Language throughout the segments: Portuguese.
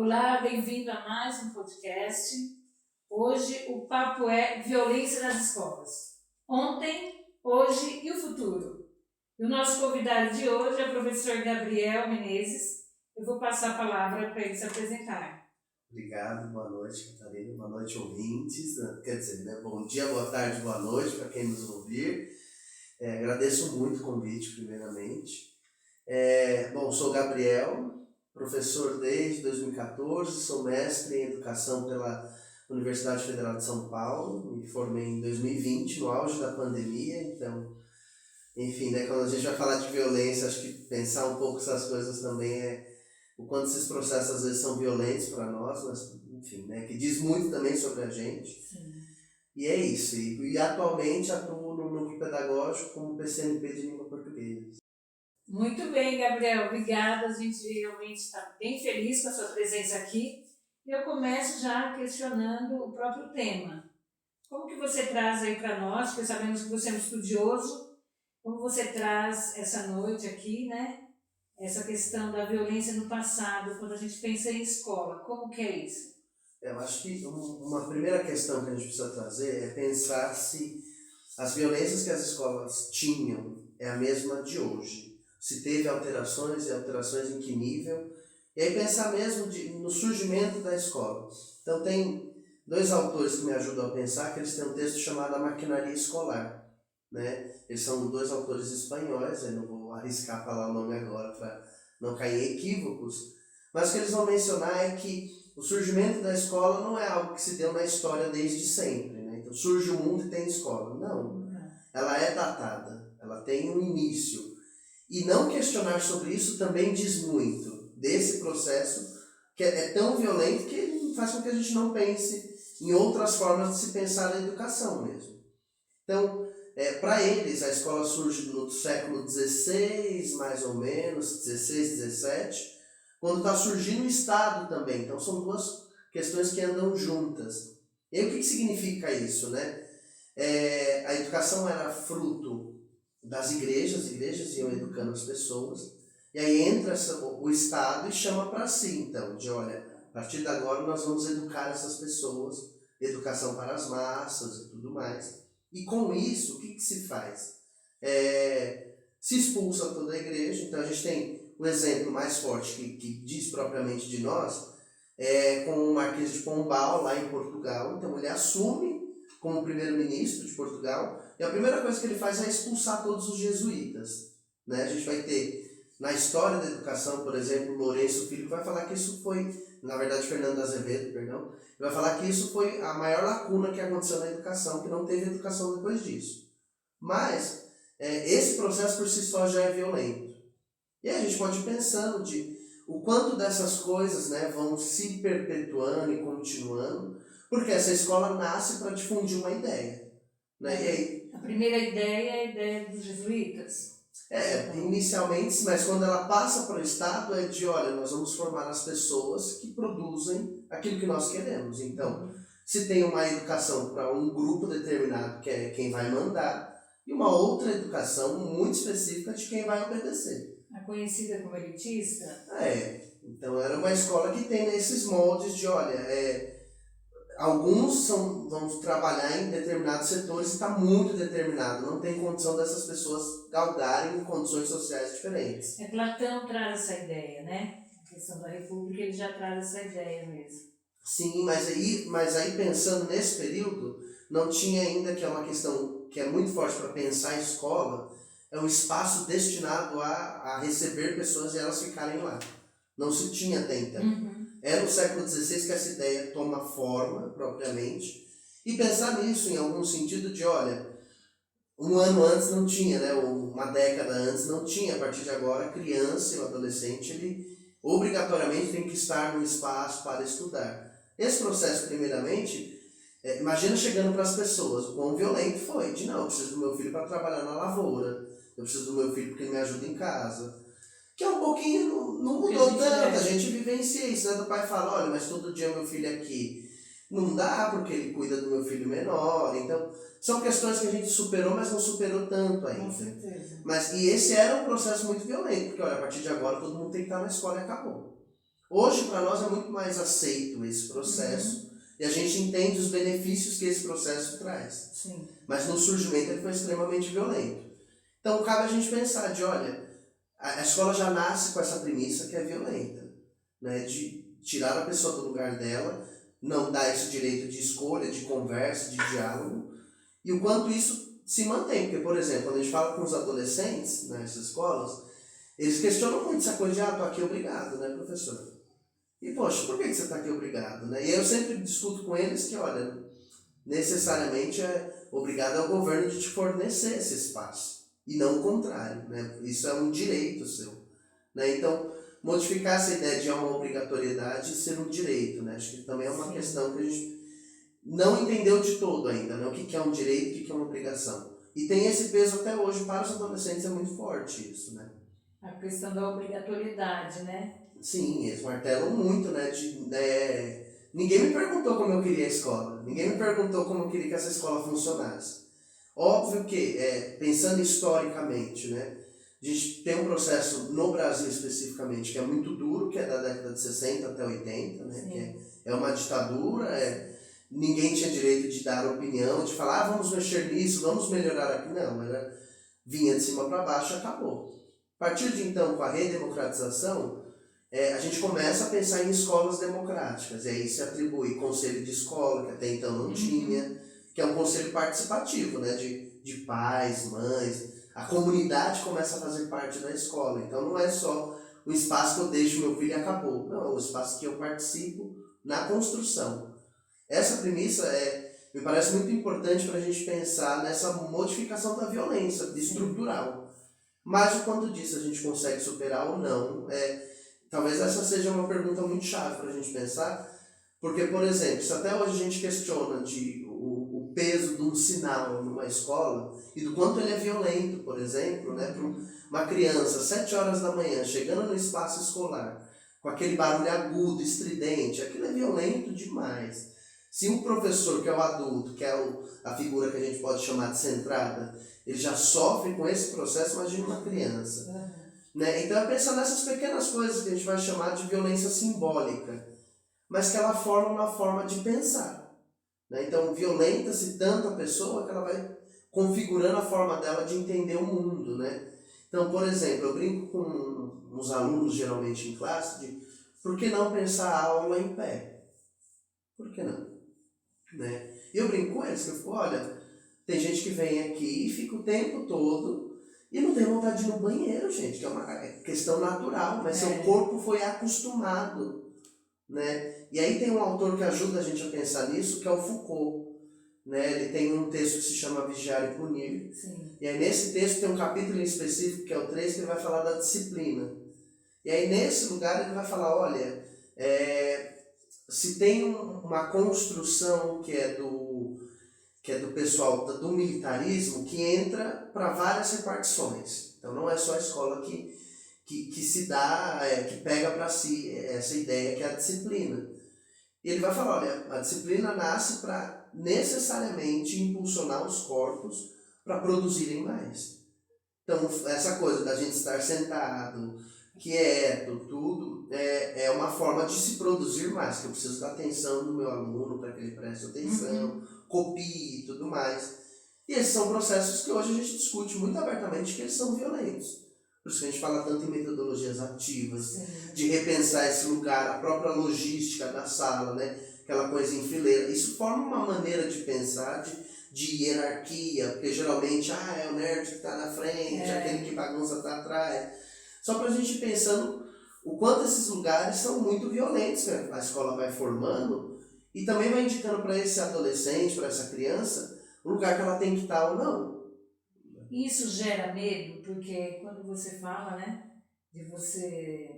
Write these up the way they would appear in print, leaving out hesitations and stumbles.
Olá, bem-vindo a mais um podcast. Hoje o papo é violência nas escolas. Ontem, hoje e o futuro. E o nosso convidado de hoje é o professor Gabriel Menezes. Eu vou passar a palavra para ele se apresentar. Obrigado, boa noite, Catarina, boa noite, ouvintes. Quer dizer, né? Bom dia, boa tarde, boa noite para quem nos ouvir. Agradeço muito o convite, primeiramente. Bom, sou Gabriel, professor desde 2014, sou mestre em Educação pela Universidade Federal de São Paulo, me formei em 2020, no auge da pandemia, então, enfim, né, quando a gente vai falar de violência, acho que pensar um pouco essas coisas também o quanto esses processos às vezes são violentos para nós, mas, enfim, né, que diz muito também sobre a gente. Sim. E é isso, e atualmente atuo no núcleo pedagógico como PCNP de língua portuguesa. Muito bem, Gabriel, obrigada. A gente realmente está bem feliz com a sua presença aqui. E eu começo já questionando o próprio tema. Como que você traz aí para nós, porque sabemos que você é um estudioso, como você traz essa noite aqui, né? Essa questão da violência no passado, quando a gente pensa em escola, como que é isso? Eu acho que uma primeira questão que a gente precisa trazer é pensar se as violências que as escolas tinham é a mesma de hoje. Se teve alterações e alterações em que nível. E aí pensar mesmo no surgimento da escola. Então tem dois autores que me ajudam a pensar, que eles têm um texto chamado A Maquinaria Escolar. Né? Eles são dois autores espanhóis, eu não vou arriscar falar o nome agora para não cair em equívocos, mas o que eles vão mencionar é que o surgimento da escola não é algo que se deu na história desde sempre. Né? Então surge o mundo e tem escola. Não, ela é datada, ela tem um início. E não questionar sobre isso também diz muito desse processo que é tão violento que faz com que a gente não pense em outras formas de se pensar na educação mesmo. Então, para eles, a escola surge no século XVI, mais ou menos, XVI, XVII, quando está surgindo o Estado também. Então, são duas questões que andam juntas. E aí, o que significa isso, né? A educação era fruto das igrejas, as igrejas iam educando as pessoas, e aí entra o Estado e chama para si, então, de olha, a partir de agora nós vamos educar essas pessoas, educação para as massas e tudo mais. E com isso, o que se faz? Se expulsa toda a igreja, então a gente tem o exemplo mais forte que diz propriamente de nós, com o Marquês de Pombal, lá em Portugal. Então ele assume como primeiro-ministro de Portugal, e a primeira coisa que ele faz é expulsar todos os jesuítas. Né? A gente vai ter, na história da educação, por exemplo, Lourenço Filho vai falar que isso foi, na verdade Fernando Azevedo, perdão, vai falar que isso foi a maior lacuna que aconteceu na educação, que não teve educação depois disso. Mas esse processo por si só já é violento. E aí a gente pode ir pensando o quanto dessas coisas, né, vão se perpetuando e continuando, porque essa escola nasce para difundir uma ideia. Né? E aí, a primeira ideia é a ideia dos jesuítas. Inicialmente, mas quando ela passa para o Estado é de, olha, nós vamos formar as pessoas que produzem aquilo que nós queremos. Então, se tem uma educação para um grupo determinado, que é quem vai mandar, e uma outra educação muito específica de quem vai obedecer. A conhecida como elitista? Então era uma escola que tem esses moldes de, olha, alguns vão trabalhar em determinados setores e está muito determinado, não tem condição dessas pessoas galgarem em condições sociais diferentes. Platão traz essa ideia, né? A questão da república, ele já traz essa ideia mesmo. Sim, mas aí pensando nesse período, não tinha ainda, que é uma questão que é muito forte para pensar a escola, é um espaço destinado a receber pessoas e elas ficarem lá. Não se tinha até então. Era o século XVI que essa ideia toma forma, propriamente, e pensar nisso em algum sentido de, olha, um ano antes não tinha, né? Uma década antes não tinha, a partir de agora a criança e o adolescente, ele obrigatoriamente tem que estar no espaço para estudar. Esse processo, primeiramente, imagina chegando para as pessoas, o quão violento foi, de não, eu preciso do meu filho para trabalhar na lavoura, eu preciso do meu filho porque ele me ajuda em casa. Que é um pouquinho, não mudou tanto, a gente vivencia isso, né? Do pai fala, olha, mas todo dia meu filho aqui não dá porque ele cuida do meu filho menor. Então, são questões que a gente superou, mas não superou tanto ainda. Com certeza. E esse era um processo muito violento, porque olha, a partir de agora todo mundo tem que estar na escola e acabou. Hoje, para nós, é muito mais aceito esse processo e a gente entende os benefícios que esse processo traz. Sim. Mas no surgimento ele foi extremamente violento. Então, cabe a gente pensar de, olha, a escola já nasce com essa premissa que é violenta, né? De tirar a pessoa do lugar dela, não dar esse direito de escolha, de conversa, de diálogo, e o quanto isso se mantém. Porque, por exemplo, quando a gente fala com os adolescentes nessas escolas, eles questionam muito essa coisa de, tô aqui obrigado, né, professor? E, poxa, por que você está aqui obrigado, né? E eu sempre discuto com eles que, olha, necessariamente obrigado ao governo de te fornecer esse espaço, e não o contrário, né? Isso é um direito seu, né? Então, modificar essa ideia de uma obrigatoriedade e ser um direito, né? Acho que também é uma questão que a gente não entendeu de todo ainda, né? O que é um direito, o que é uma obrigação. E tem esse peso até hoje para os adolescentes, é muito forte isso, né? A questão da obrigatoriedade, né? Sim, eles martelam muito, né? Ninguém me perguntou como eu queria a escola, ninguém me perguntou como eu queria que essa escola funcionasse. Óbvio que, pensando historicamente, né? A gente tem um processo no Brasil especificamente que é muito duro, que é da década de 60 até 80, né? Que é uma ditadura, ninguém tinha direito de dar opinião, de falar, vamos mexer nisso, vamos melhorar aqui. Não, vinha de cima para baixo e acabou. A partir de então, com a redemocratização, a gente começa a pensar em escolas democráticas, e aí se atribui conselho de escola, que até então não tinha, que é um conselho participativo, né, de pais, mães, a comunidade começa a fazer parte da escola, então não é só o espaço que eu deixo meu filho e acabou, não, é o espaço que eu participo na construção. Essa premissa me parece muito importante para a gente pensar nessa modificação da violência estrutural, mas o quanto disso a gente consegue superar ou não, talvez essa seja uma pergunta muito chave para a gente pensar, porque, por exemplo, se até hoje a gente questiona o peso de um sinal numa escola e do quanto ele é violento, por exemplo, né, para uma criança, 7 horas da manhã, chegando no espaço escolar, com aquele barulho agudo, estridente, aquilo é violento demais. Se um professor, que é o adulto, que é a figura que a gente pode chamar de centrada, ele já sofre com esse processo, imagina uma criança. Né? Então é pensar nessas pequenas coisas que a gente vai chamar de violência simbólica, mas que ela forma uma forma de pensar. Né? Então violenta-se tanto a pessoa que ela vai configurando a forma dela de entender o mundo. Né? Então, por exemplo, eu brinco com uns alunos geralmente em classe de por que não pensar a aula em pé? Por que não? Né? E eu brinco com eles, que eu falo, olha, tem gente que vem aqui e fica o tempo todo e não tem vontade de ir no banheiro, gente, que é uma questão natural, mas seu corpo foi acostumado, né? E aí tem um autor que ajuda a gente a pensar nisso, que é o Foucault, né? Ele tem um texto que se chama Vigiar e Punir. Sim. E aí nesse texto tem um capítulo em específico, que é o 3, que ele vai falar da disciplina. E aí nesse lugar ele vai falar, olha, se tem uma construção que é do pessoal do militarismo, que entra para várias repartições. Então não é só a escola que se dá, que pega para si essa ideia que é a disciplina. E ele vai falar, olha, a disciplina nasce para necessariamente impulsionar os corpos para produzirem mais. Então essa coisa da gente estar sentado, quieto, tudo, é uma forma de se produzir mais, que eu preciso da atenção do meu aluno para que ele preste atenção, copie e tudo mais. E esses são processos que hoje a gente discute muito abertamente que eles são violentos. Por isso que a gente fala tanto em metodologias ativas, de repensar esse lugar, a própria logística da sala, né? Aquela coisa em fileira. Isso forma uma maneira de pensar, de hierarquia, porque geralmente é o nerd que está na frente, aquele que bagunça está atrás. Só para a gente ir pensando o quanto esses lugares são muito violentos, né? A escola vai formando e também vai indicando para esse adolescente, para essa criança, o lugar que ela tem que estar ou não. Isso gera medo, porque quando você fala, né, de você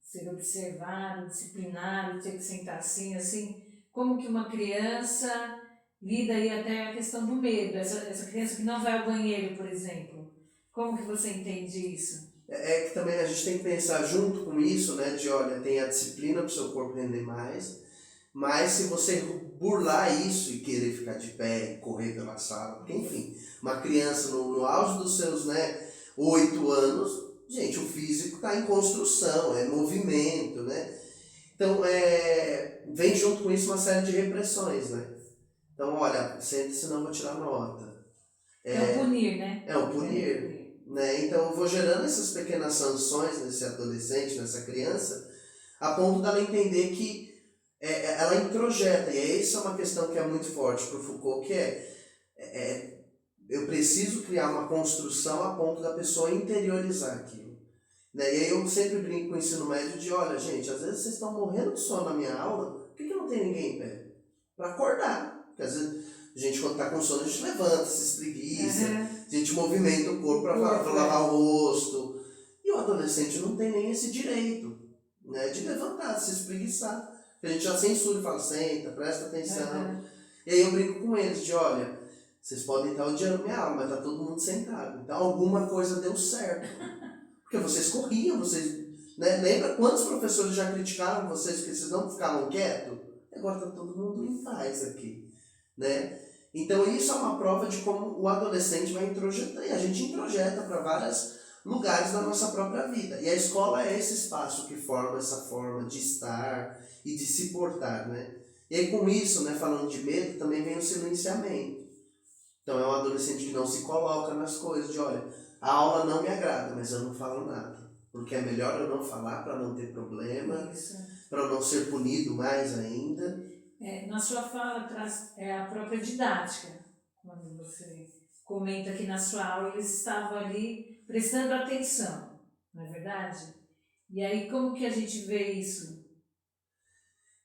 ser observado, disciplinado, ter que sentar assim, como que uma criança lida aí até a questão do medo, essa criança que não vai ao banheiro, por exemplo, como que você entende isso? Que também a gente tem que pensar junto com isso, né, de olha, tem a disciplina para o seu corpo render mais, mas se você burlar isso e querer ficar de pé e correr pela sala, porque enfim, uma criança no auge dos seus 8 anos, gente, o físico está em construção, é movimento, né? Então, vem junto com isso uma série de repressões, né? Então, olha, sente, senão eu vou tirar nota. É o punir, né? É o punir. Né? Então, eu vou gerando essas pequenas sanções nesse adolescente, nessa criança, a ponto dela entender que ela introjeta. E essa é uma questão que é muito forte para o Foucault, que eu preciso criar uma construção a ponto da pessoa interiorizar aquilo. Né? E aí eu sempre brinco com o ensino médio de, olha, gente, às vezes vocês estão morrendo de sono na minha aula, por que não tem ninguém em pé? Para acordar. Porque às vezes a gente, quando está com sono, a gente levanta, se espreguiça, a gente movimenta o corpo para lavar o rosto. E o adolescente não tem nem esse direito, né, de levantar, se espreguiçar. A gente já censura e fala, senta, presta atenção. E aí eu brinco com eles de, olha, vocês podem estar odiando minha aula, mas tá todo mundo sentado. Então alguma coisa deu certo. Porque vocês corriam, vocês... Né? Lembra quantos professores já criticaram vocês porque vocês não ficavam quietos? Agora está todo mundo em paz aqui. Né? Então isso é uma prova de como o adolescente vai introjetar. E a gente introjeta para vários lugares da nossa própria vida. E a escola é esse espaço que forma essa forma de estar e de se portar. Né? E aí com isso, né, falando de medo, também vem o silenciamento. Então é um adolescente que não se coloca nas coisas, de olha, a aula não me agrada, mas eu não falo nada. Porque é melhor eu não falar para não ter problema, para eu não ser punido mais ainda. Na sua fala traz a própria didática. Quando você comenta que na sua aula eles estavam ali prestando atenção, não é verdade? E aí como que a gente vê isso?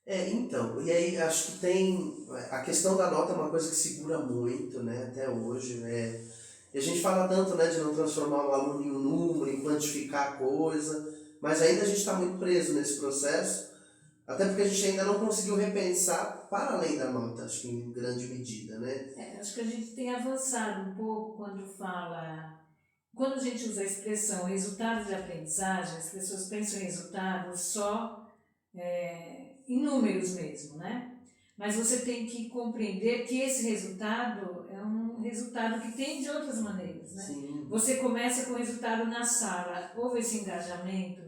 Então, e aí acho que tem, a questão da nota é uma coisa que segura muito, né, até hoje, né, e a gente fala tanto, né, de não transformar o aluno em um número, em quantificar a coisa, mas ainda a gente está muito preso nesse processo, até porque a gente ainda não conseguiu repensar para além da nota, acho que em grande medida, né. Acho que a gente tem avançado um pouco quando a gente usa a expressão resultado de aprendizagem, as pessoas pensam em resultado só em números mesmo, né? Mas você tem que compreender que esse resultado é um resultado que tem de outras maneiras, né? Sim. Você começa com o resultado na sala, houve esse engajamento,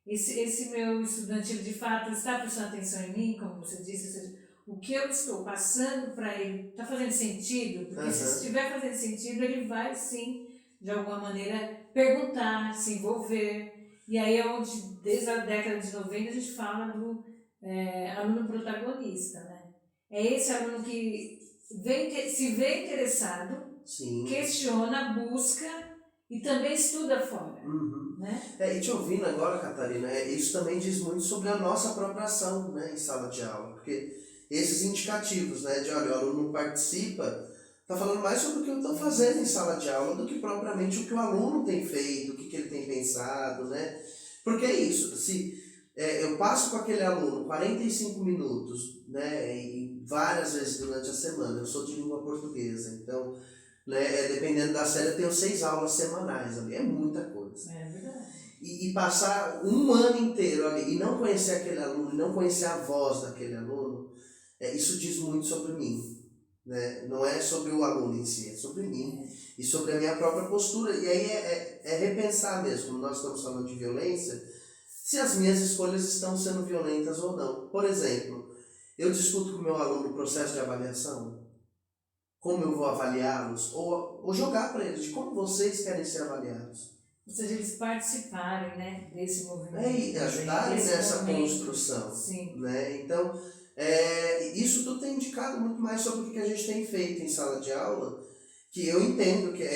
esse meu estudante, ele de fato está prestando atenção em mim, como você disse, ou seja, o que eu estou passando para ele está fazendo sentido? Porque se estiver fazendo sentido, ele vai sim, de alguma maneira, perguntar, se envolver. E aí é onde, desde a década de 90, a gente fala do aluno protagonista, né? É esse aluno que se vê interessado, Sim. questiona, busca e também estuda fora. Né? E te ouvindo agora, Catarina, isso também diz muito sobre a nossa própria ação, né, em sala de aula, porque esses indicativos, né, de olha, o aluno participa, está falando mais sobre o que eu estou fazendo em sala de aula do que propriamente o que o aluno tem feito, o que ele tem pensado, né? Porque é isso, se eu passo com aquele aluno 45 minutos, né, e várias vezes durante a semana, eu sou de língua portuguesa, então, né, dependendo da série, eu tenho 6 aulas semanais ali, é muita coisa. É verdade. E passar um ano inteiro ali e não conhecer aquele aluno, não conhecer a voz daquele aluno, isso diz muito sobre mim. Né? Não é sobre o aluno em si, é sobre mim e sobre a minha própria postura. E aí é repensar mesmo, como nós estamos falando de violência, se as minhas escolhas estão sendo violentas ou não. Por exemplo, eu discuto com o meu aluno o processo de avaliação, como eu vou avaliá-los, ou jogar para eles de como vocês querem ser avaliados. Ou seja, eles participarem, né, desse movimento. E ajudarem nessa construção. Sim. Né? Então, isso tudo tem indicado muito mais sobre o que a gente tem feito em sala de aula, que eu entendo que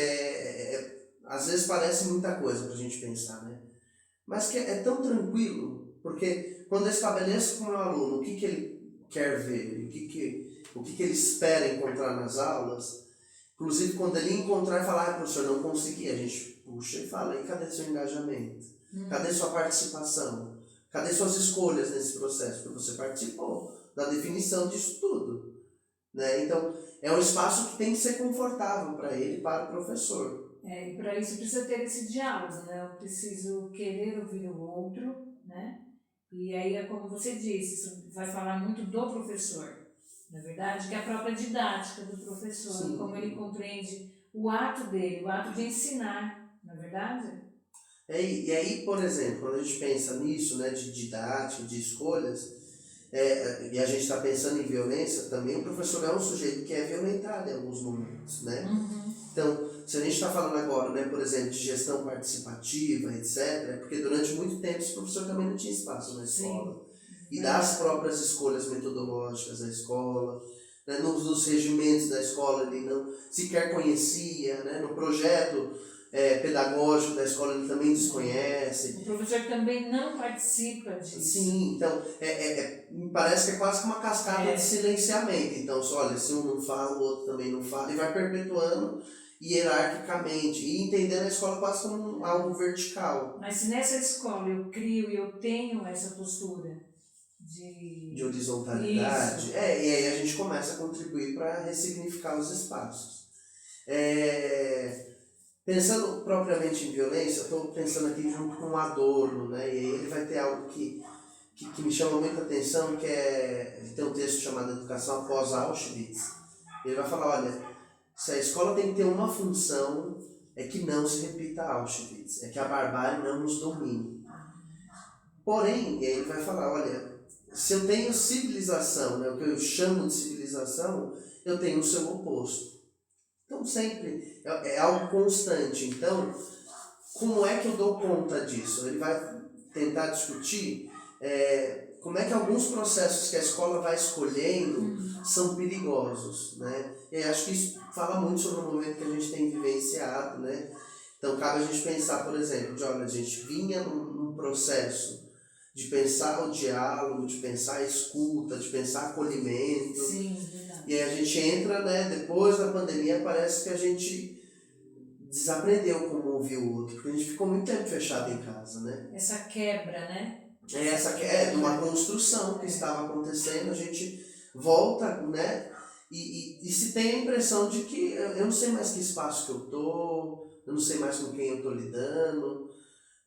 às vezes parece muita coisa para a gente pensar, né? Mas que é tão tranquilo, porque quando eu estabeleço com o meu aluno o que ele quer ver, o que ele espera encontrar nas aulas, inclusive quando ele encontrar e falar, professor, não consegui, a gente puxa e fala, e cadê seu engajamento? Cadê sua participação? Cadê suas escolhas nesse processo? Porque você participou da definição disso tudo. Né? Então, é um espaço que tem que ser confortável para ele e para o professor. E para isso precisa ter esse diálogo, né? Eu preciso querer ouvir o outro, né? E aí é como você disse, isso vai falar muito do professor, na verdade, que é a própria didática do professor, Sim. Como ele compreende o ato dele, o ato de ensinar, na verdade? E aí, por exemplo, quando a gente pensa nisso, né, de didática, de escolhas, e a gente está pensando em violência, também o professor é um sujeito que é violentado em alguns momentos, né? Uhum. Então, se a gente está falando agora, né, por exemplo, de gestão participativa, etc., é porque durante muito tempo esse professor também não tinha espaço na escola. E das próprias escolhas metodológicas da escola, né, nos regimentos da escola ele não sequer conhecia, né, no projeto pedagógico da escola ele também desconhece. O professor também não participa disso. Sim, então me parece que é quase que uma cascata de silenciamento. Então, olha, se um não fala, o outro também não fala, e vai perpetuando hierarquicamente, e entendendo a escola quase como algo vertical. Mas se nessa escola eu crio e eu tenho essa postura de horizontalidade, Isso. E aí a gente começa a contribuir para ressignificar os espaços. Pensando propriamente em violência, eu estou pensando aqui junto com o Adorno, né? E aí ele vai ter algo que me chama muita atenção, que tem um texto chamado Educação após Auschwitz. Ele vai falar, olha, se a escola tem que ter uma função, é que não se repita Auschwitz, é que a barbárie não nos domine. Porém, ele vai falar, olha, se eu tenho civilização, né, o que eu chamo de civilização, eu tenho o seu oposto. Então sempre é algo constante. Então, como é que eu dou conta disso? Ele vai tentar discutir como é que alguns processos que a escola vai escolhendo são perigosos, né? E acho que isso fala muito sobre o momento que a gente tem vivenciado, né? Então cabe a gente pensar, por exemplo, de olha, a gente vinha num processo de pensar o diálogo, de pensar a escuta, de pensar acolhimento. Sim, verdade. E aí a gente entra, né, depois da pandemia, parece que a gente desaprendeu como ouvir o outro, porque a gente ficou muito tempo fechado em casa, né? Essa quebra, né? Essa de uma construção que estava acontecendo, a gente volta, né? E se tem a impressão de que eu não sei mais que espaço que eu tô, eu não sei mais com quem eu tô lidando,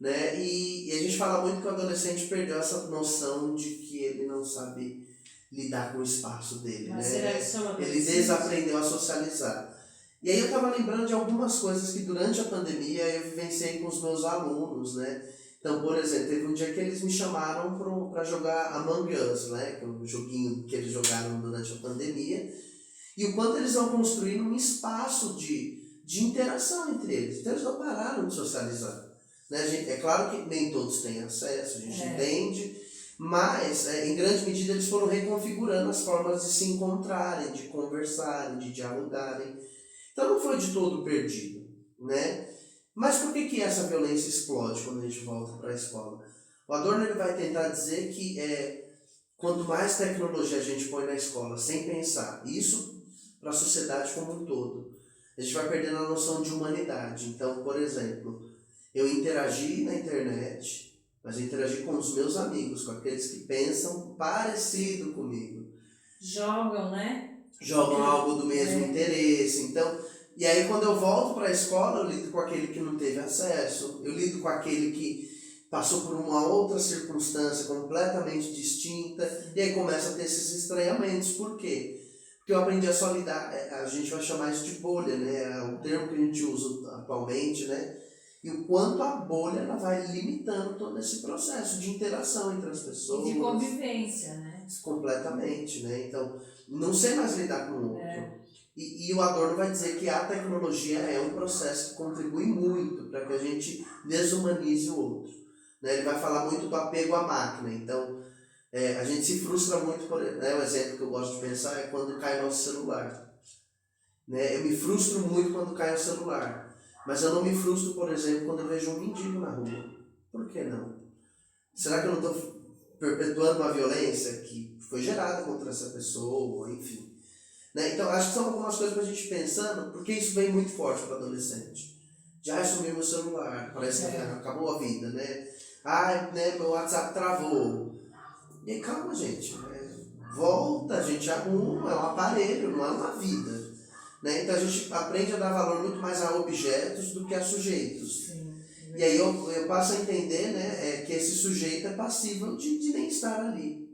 né? E a gente fala muito que o adolescente perdeu essa noção de que ele não sabe lidar com o espaço dele, Mas né? será que só Ele desaprendeu a socializar. E aí eu estava lembrando de algumas coisas que durante a pandemia eu vivenciei com os meus alunos, né? Então, por exemplo, teve um dia que eles me chamaram para jogar Among Us, né? Que é um joguinho que eles jogaram durante a pandemia. E o quanto eles vão construindo um espaço de interação entre eles. Então eles não pararam de socializar. Né? É claro que nem todos têm acesso, a gente entende, mas em grande medida eles foram reconfigurando as formas de se encontrarem, de conversarem, de dialogarem. Então não foi de todo perdido, né? Mas por que essa violência explode quando a gente volta para a escola? O Adorno ele vai tentar dizer que quanto mais tecnologia a gente põe na escola sem pensar, isso para a sociedade como um todo, a gente vai perdendo a noção de humanidade. Então, por exemplo, eu interagi na internet, mas eu interagi com os meus amigos, com aqueles que pensam parecido comigo. Jogam, né? Jogam algo do mesmo interesse. Então, e aí quando eu volto para a escola, eu lido com aquele que não teve acesso, eu lido com aquele que passou por uma outra circunstância completamente distinta, e aí começa a ter esses estranhamentos. Por quê? Porque eu aprendi a só lidar, a gente vai chamar isso de bolha, né? É o termo que a gente usa atualmente, né? E o quanto a bolha ela vai limitando todo esse processo de interação entre as pessoas. E de convivência, né? Completamente, né? Então, não sei mais lidar com o outro. E o Adorno vai dizer que a tecnologia é um processo que contribui muito para que a gente desumanize o outro. Né? Ele vai falar muito do apego à máquina. Então, a gente se frustra muito, né? O exemplo que eu gosto de pensar é quando cai o nosso celular. Né? Eu me frustro muito quando cai o celular. Mas eu não me frustro, por exemplo, quando eu vejo um mendigo na rua. Por que não? Será que eu não estou perpetuando uma violência que foi gerada contra essa pessoa, enfim? Né? Então, acho que são algumas coisas para a gente pensando, porque isso vem muito forte para o adolescente. Já sumiu meu celular, parece que acabou a vida, né? Né, meu WhatsApp travou. E aí, calma, gente. Volta, a gente arruma, é um aparelho, não é uma vida. Né? Então a gente aprende a dar valor muito mais a objetos do que a sujeitos. Sim. E aí eu passo a entender, né, que esse sujeito é passível de nem estar ali.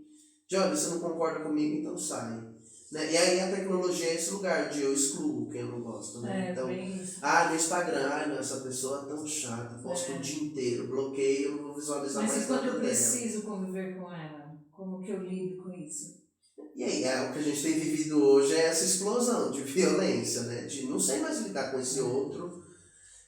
De olha, você não concorda comigo, então sai. Né? E aí a tecnologia é esse lugar de eu excluo quem eu não gosto, né? Então, bem isso. no Instagram, não, essa pessoa é tão chata, posta o dia inteiro, bloqueio, eu não vou visualizar Mas mais e quando nada eu dela. preciso conviver com ela? Como que eu lido com isso? E aí, o que a gente tem vivido hoje é essa explosão de violência, né? De não sei mais lidar com esse outro.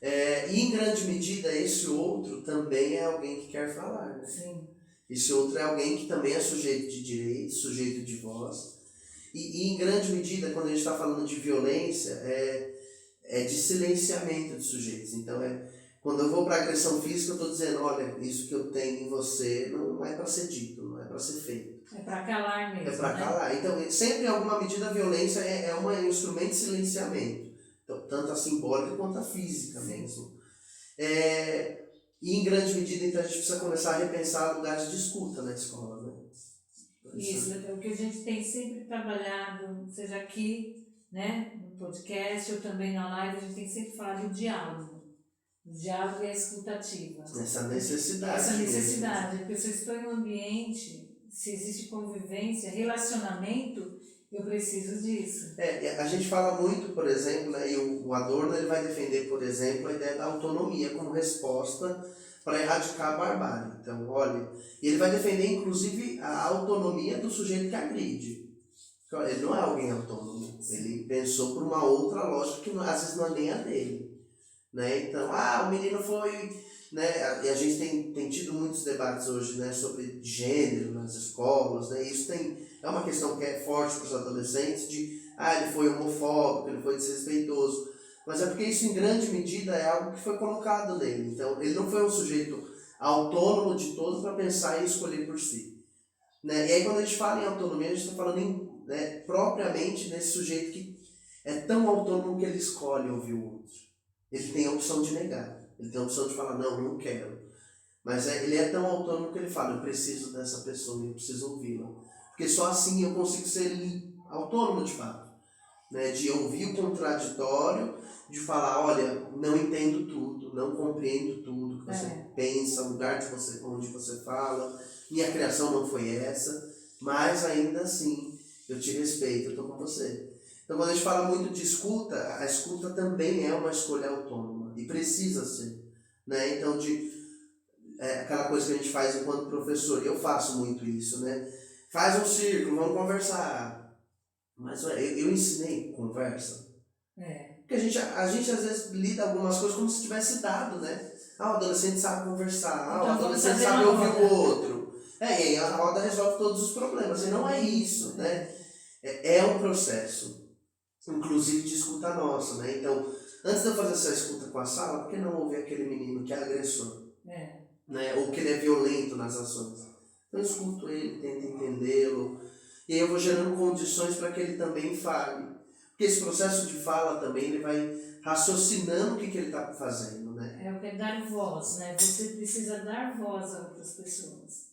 E em grande medida, esse outro também é alguém que quer falar, né? Sim. Esse outro é alguém que também é sujeito de direito, sujeito de voz. E em grande medida, quando a gente está falando de violência, é de silenciamento de sujeitos. Então, quando eu vou para agressão física, eu estou dizendo, olha, isso que eu tenho em você não é para ser dito, não é para ser feito. É para calar mesmo, É para calar. Então, sempre em alguma medida a violência é um instrumento de silenciamento. Então, tanto a simbólica quanto a física mesmo. E em grande medida, então, a gente precisa começar a repensar lugares de escuta na escola, né? Isso, é o que a gente tem sempre trabalhado, seja aqui, né, no podcast ou também na live, a gente tem sempre falado do diálogo. O diálogo e a escutativa. Essa necessidade. Essa necessidade, porque se eu estou em um ambiente, se existe convivência, relacionamento, eu preciso disso. A gente fala muito, por exemplo, né, e o Adorno ele vai defender, por exemplo, a ideia da autonomia como resposta para erradicar a barbárie. Então, olha, ele vai defender inclusive a autonomia do sujeito que agride. Ele não é alguém autônomo, ele pensou por uma outra lógica que às vezes não é nem a dele. Né? Então, o menino foi... Né? E a gente tem tido muitos debates hoje, né, sobre gênero nas escolas, né? Isso é uma questão que é forte para os adolescentes de ele foi homofóbico, ele foi desrespeitoso, mas é porque isso em grande medida é algo que foi colocado nele. Então ele não foi um sujeito autônomo de todo para pensar e escolher por si, né? E aí quando a gente fala em autonomia, a gente está falando propriamente nesse sujeito que é tão autônomo que ele escolhe ouvir o outro. Ele tem a opção de negar. Ele tem a opção de falar, não quero. Mas ele é tão autônomo que ele fala, eu preciso dessa pessoa, eu preciso ouvi-la. Porque só assim eu consigo ser autônomo de fato. Né? De ouvir o contraditório, de falar, olha, não entendo tudo, não compreendo tudo que você pensa, o lugar onde você fala, minha criação não foi essa, mas ainda assim eu te respeito, eu estou com você. Então, quando a gente fala muito de escuta, a escuta também é uma escolha autônoma e precisa ser. Né? Então, aquela coisa que a gente faz enquanto professor, eu faço muito isso, né? Faz um círculo, vamos conversar. Mas eu ensinei conversa. Porque a gente às vezes lida algumas coisas como se tivesse dado, né? O adolescente sabe conversar, então, o adolescente sabe ouvir o outro. E aí a roda resolve todos os problemas. E não é isso, né? É um processo. Inclusive de escuta nossa, né? Então, antes de eu fazer essa escuta com a sala, por que não ouvir aquele menino que é agressor? Né? Ou que ele é violento nas ações? Eu escuto ele, tento entendê-lo, e aí eu vou gerando condições para que ele também fale. Porque esse processo de fala também, ele vai raciocinando o que ele está fazendo, né? É dar voz, né? Você precisa dar voz a outras pessoas.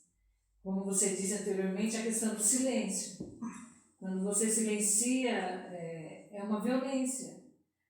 Como você disse anteriormente, a questão do silêncio. Quando você silencia, é uma violência,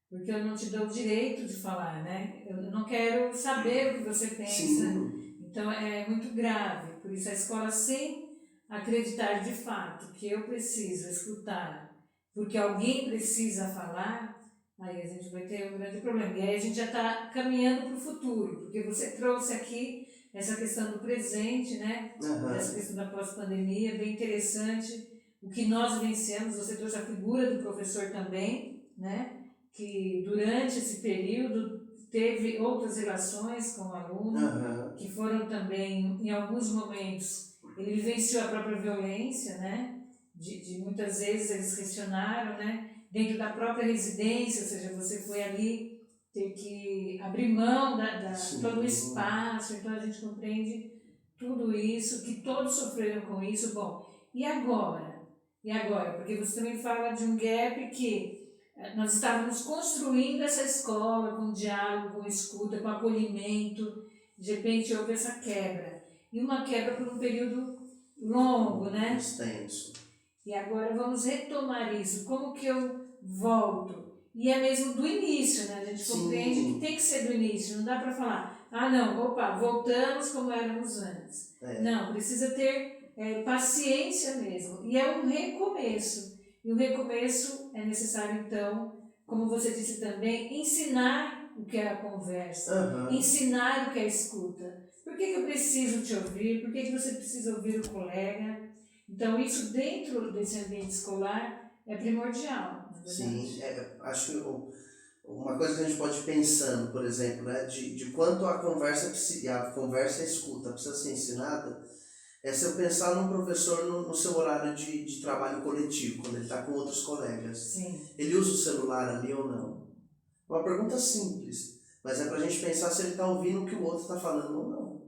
porque eu não te dou o direito de falar, né? Eu não quero saber o que você pensa. Sim. Então é muito grave. Por isso a escola, sem acreditar de fato que eu preciso escutar, porque alguém precisa falar, aí a gente vai ter um grande problema. E aí a gente já está caminhando para o futuro, porque você trouxe aqui essa questão do presente, né? Essa questão da pós-pandemia, bem interessante. O que nós vivenciamos, você trouxe a figura do professor também, né? Que durante esse período teve outras relações com o aluno, que foram também, em alguns momentos, ele vivenciou a própria violência, né? De muitas vezes eles questionaram, né? Dentro da própria residência, ou seja, você foi ali ter que abrir mão todo o espaço, então a gente compreende tudo isso, que todos sofreram com isso. Bom, e agora? Porque você também fala de um gap que nós estávamos construindo essa escola com diálogo, com escuta, com acolhimento, de repente houve essa quebra. E uma quebra por um período longo, né? Extenso. E agora vamos retomar isso. Como que eu volto? E é mesmo do início, né? A gente compreende que tem que ser do início. Não dá para falar, voltamos como éramos antes. Não, precisa ter paciência mesmo. E é um recomeço. E o recomeço é necessário, então, como você disse também, ensinar o que é a conversa, ensinar o que é a escuta. Por que eu preciso te ouvir? Por que você precisa ouvir o colega? Então, isso dentro desse ambiente escolar é primordial. Sim, acho que uma coisa que a gente pode ir pensando, por exemplo, né, de quanto a conversa e a escuta precisa ser ensinada, é se eu pensar num professor no seu horário de trabalho coletivo, quando ele está com outros colegas. Sim. Ele usa o celular ali ou não? Uma pergunta simples, mas é para a gente pensar se ele está ouvindo o que o outro está falando ou não.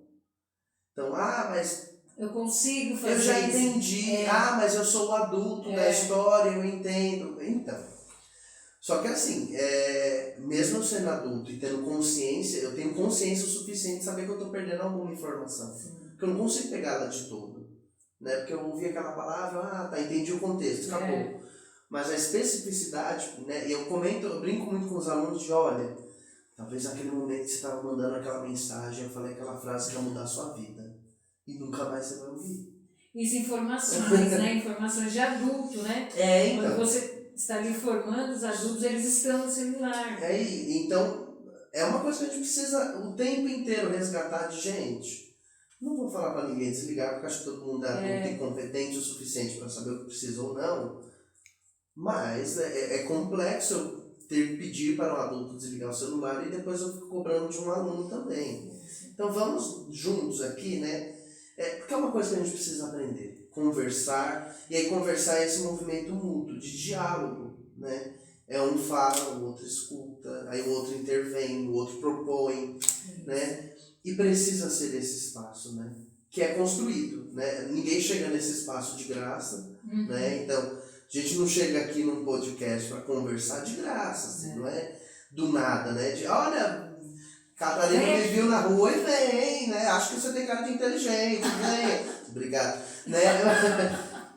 Então, mas eu consigo fazer eu já entendi, mas eu sou o adulto da história, eu entendo. Então, só que assim, mesmo eu sendo adulto e tendo consciência, eu tenho consciência o suficiente de saber que eu estou perdendo alguma informação. Porque eu não consigo pegá-la de todo. Né? Porque eu ouvi aquela palavra, entendi o contexto, acabou. Mas a especificidade, né? Eu brinco muito com os alunos de, olha, talvez naquele momento que você estava mandando aquela mensagem, eu falei aquela frase que ia mudar a sua vida. E nunca mais você vai ouvir. Isso, informações, né? Informações de adulto, né? Então. Quando você está ali formando os adultos, eles estão no celular. Então, é uma coisa que a gente precisa o tempo inteiro resgatar de gente. Não vou falar para ninguém desligar, porque acho que todo mundo é adulto e competente o suficiente para saber o que precisa ou não. Mas é complexo eu ter que pedir para um adulto desligar o celular e depois eu fico cobrando de um aluno também. Então vamos juntos aqui, né? Porque é uma coisa que a gente precisa aprender. Conversar. E aí conversar é esse movimento mútuo, de diálogo, né? Um fala, o outro escuta, aí o outro intervém, o outro propõe, né? E precisa ser esse espaço, né? Que é construído, né? Ninguém chega nesse espaço de graça, né? Então, a gente não chega aqui num podcast para conversar de graça, assim, não é do nada, né? Olha, Catarina me viu na rua e vem, né? Acho que você tem cara de inteligente, vem. Obrigado. Né?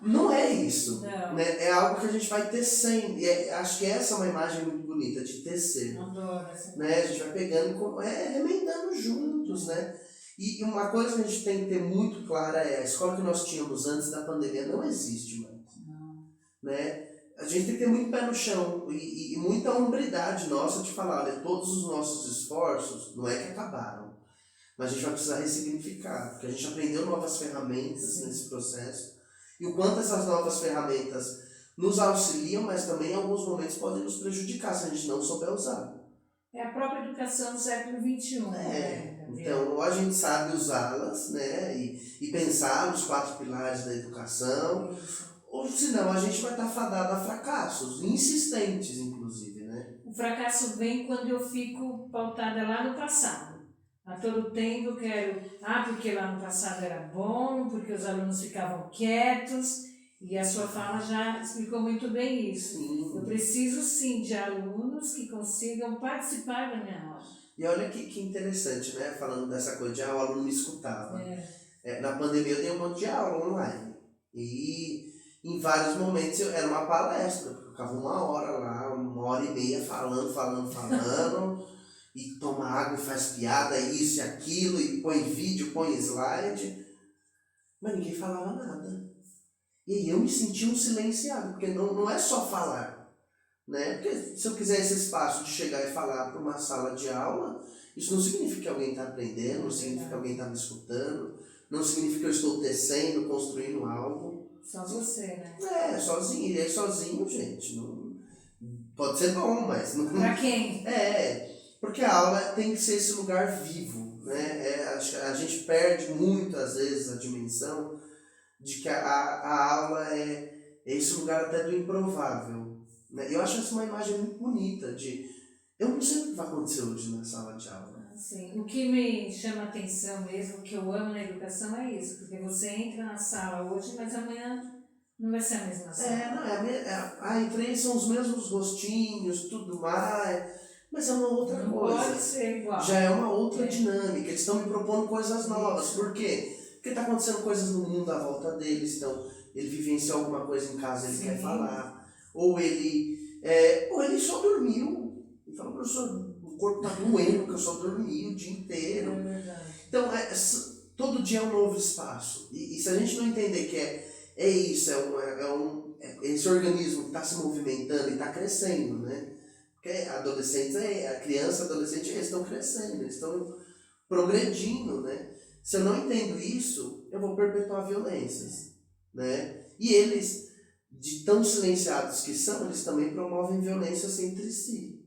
Não é isso. Não. Né? É algo que a gente vai tecendo. E acho que essa é uma imagem muito bonita, de tecer. Adoro essa né? A gente vai pegando e remendando juntos, né? E uma coisa que a gente tem que ter muito clara é a escola que nós tínhamos antes da pandemia não existe mais. Não. Né? A gente tem que ter muito pé no chão e muita hombridade nossa de falar, olha, todos os nossos esforços não é que acabaram, mas a gente vai precisar ressignificar, porque a gente aprendeu novas ferramentas nesse processo e o quanto essas novas ferramentas nos auxiliam, mas também em alguns momentos podem nos prejudicar se a gente não souber usar. É a própria educação do século XXI. Né? Então, ou a gente sabe usá-las, né, e pensar nos 4 pilares da educação, ou senão a gente vai estar fadado a fracassos, insistentes inclusive, né? O fracasso vem quando eu fico pautada lá no passado. A todo tempo eu quero, porque lá no passado era bom, porque os alunos ficavam quietos, e a sua fala já explicou muito bem isso. Sim. Eu preciso sim de alunos que consigam participar da minha aula. E olha que interessante, né? Falando dessa coisa de o aluno me escutava. Na pandemia eu dei um monte de aula online. E em vários momentos era uma palestra, porque eu ficava 1 hora lá, 1h30 falando, e toma água e faz piada, isso e aquilo, e põe vídeo, põe slide. Mas ninguém falava nada. E aí eu me senti um silenciado, porque não é só falar. Né? Porque se eu quiser esse espaço de chegar e falar para uma sala de aula, isso não significa que alguém está aprendendo, não significa que alguém está me escutando, não significa que eu estou tecendo, construindo algo. Só você, né? Sozinho. E aí sozinho, gente, não pode ser bom, mas não. Para quem? Porque a aula tem que ser esse lugar vivo, né? A gente perde muito, às vezes, a dimensão de que a aula é esse lugar até do improvável. Né? Eu acho essa uma imagem muito bonita de... Eu não sei o que vai acontecer hoje na sala de aula. Sim. O que me chama a atenção mesmo, o que eu amo na educação é isso, porque você entra na sala hoje, mas amanhã não vai ser a mesma sala. Entrei, são os mesmos rostinhos, tudo mais, mas é uma outra coisa. Pode ser igual. Já é uma outra dinâmica, eles estão me propondo coisas novas. Por quê? Porque está acontecendo coisas no mundo à volta deles, então ele vivenciou alguma coisa em casa, ele quer falar. Ou ele só dormiu. Ele falou, professor, o corpo está doendo porque eu só dormi o dia inteiro. Então, todo dia é um novo espaço. E se a gente não entender que é isso, esse organismo está se movimentando e está crescendo, né? Porque adolescentes, a criança, adolescente, eles estão crescendo, eles estão progredindo, né? Se eu não entendo isso, eu vou perpetuar violências, né? E eles, de tão silenciados que são, eles também promovem violências entre si.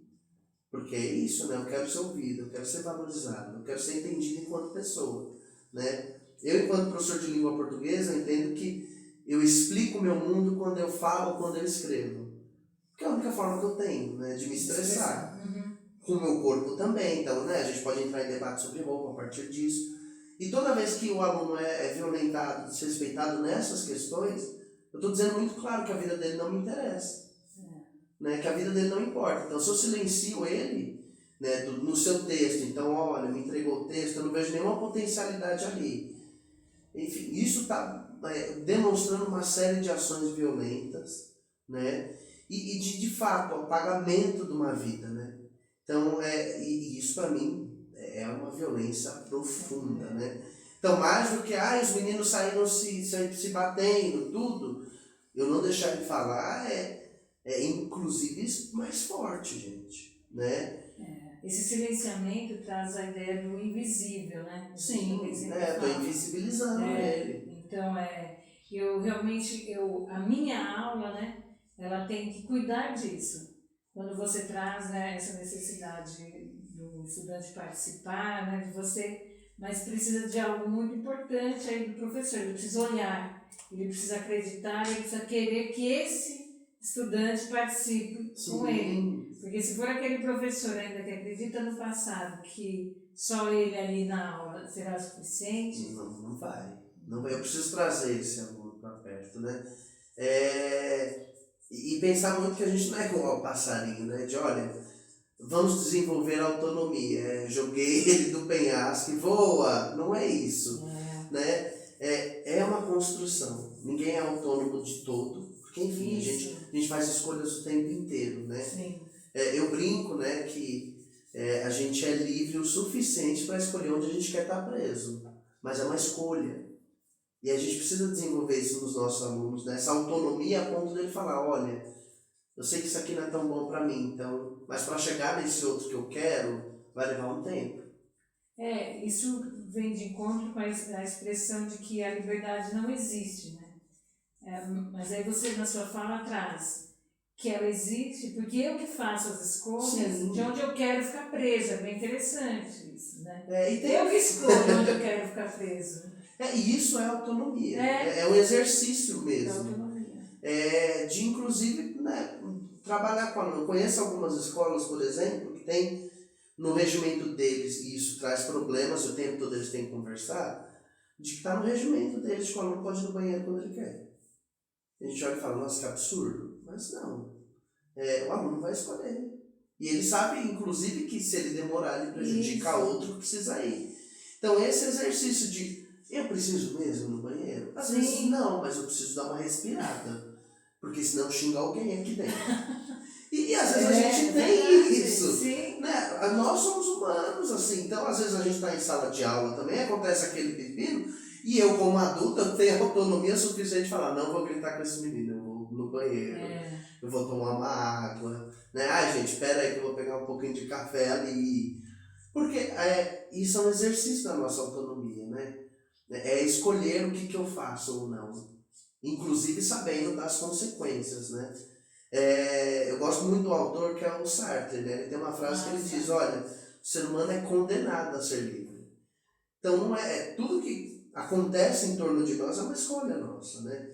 Porque é isso, né? Eu quero ser ouvido, eu quero ser valorizado, eu quero ser entendido enquanto pessoa, né? Eu, enquanto professor de língua portuguesa, entendo que eu explico o meu mundo quando eu falo, quando eu escrevo. Porque é a única forma que eu tenho, né? De me estressar. Com o meu corpo também. Então, né? A gente pode entrar em debate sobre roupa a partir disso. E toda vez que o aluno é violentado, desrespeitado nessas questões, eu estou dizendo muito claro que a vida dele não me interessa. Né, que a vida dele não importa. Então, se eu silencio ele, né, no seu texto, então, olha, me entregou o texto, eu não vejo nenhuma potencialidade ali. Enfim, isso está demonstrando uma série de ações violentas, né, e de fato, o apagamento de uma vida. Né? Então, e isso para mim é uma violência profunda. Né? Então, mais do que os meninos saíram se batendo, tudo, eu não deixar de falar inclusive mais forte, gente, né? Esse silenciamento traz a ideia do invisível, né? Sim, estou invisibilizando ele. Então, eu realmente, a minha aula, né, ela tem que cuidar disso. Quando você traz, né, essa necessidade do estudante participar, né, de você, mas precisa de algo muito importante aí do professor, ele precisa olhar, ele precisa acreditar, ele precisa querer que esse estudante participe com ele. Porque se for aquele professor ainda que acredita no passado, que só ele ali na aula será suficiente... Não vai. Eu preciso trazer esse aluno para perto, né? E pensar muito que a gente não é igual ao passarinho, né? De, olha, vamos desenvolver a autonomia. Joguei ele do penhasco e voa. Não é isso. Né? É uma construção. Ninguém é autônomo de todo. Porque, enfim, a gente faz escolhas o tempo inteiro, né? Sim. Eu brinco, né, que a gente é livre o suficiente para escolher onde a gente quer estar preso. Mas é uma escolha. E a gente precisa desenvolver isso nos nossos alunos, né? Essa autonomia a ponto dele falar, olha, eu sei que isso aqui não é tão bom para mim, então, mas para chegar nesse outro que eu quero, vai levar um tempo. Isso vem de encontro com a expressão de que a liberdade não existe, né? Mas aí você, na sua fala, traz que ela existe porque eu que faço as escolhas de onde eu quero ficar presa. É bem interessante isso, né? Eu que escolho onde eu quero ficar preso. E isso é autonomia. É um exercício mesmo. É autonomia. De, inclusive, né, trabalhar com aluno. Eu conheço algumas escolas, por exemplo, que tem no regimento deles, e isso traz problemas, o tempo todo eles têm que conversar, de que está no regimento deles que o aluno pode ir no banheiro quando ele quer. A gente olha e fala, nossa, que absurdo. Mas não. O aluno vai escolher. E ele sabe, inclusive, que se ele demorar, ele prejudica outro que precisa ir. Então, esse exercício de, eu preciso mesmo no banheiro? Às vezes não, mas eu preciso dar uma respirada. Porque senão xinga alguém aqui dentro. E às vezes a gente tem isso. Né? Nós somos humanos, assim. Então, às vezes a gente está em sala de aula também, acontece aquele pepino, e eu, como adulta, eu tenho autonomia suficiente de falar, não vou gritar com esse menino, eu vou no banheiro, eu vou tomar uma água, né? Gente, espera aí que eu vou pegar um pouquinho de café ali. Porque isso é um exercício da nossa autonomia, né? É escolher o que eu faço ou não. Inclusive sabendo das consequências, né? Eu gosto muito do autor, que é o Sartre, né? Ele tem uma frase que ele diz, olha, o ser humano é condenado a ser livre. Então, não tudo que acontece em torno de nós é uma escolha nossa, né?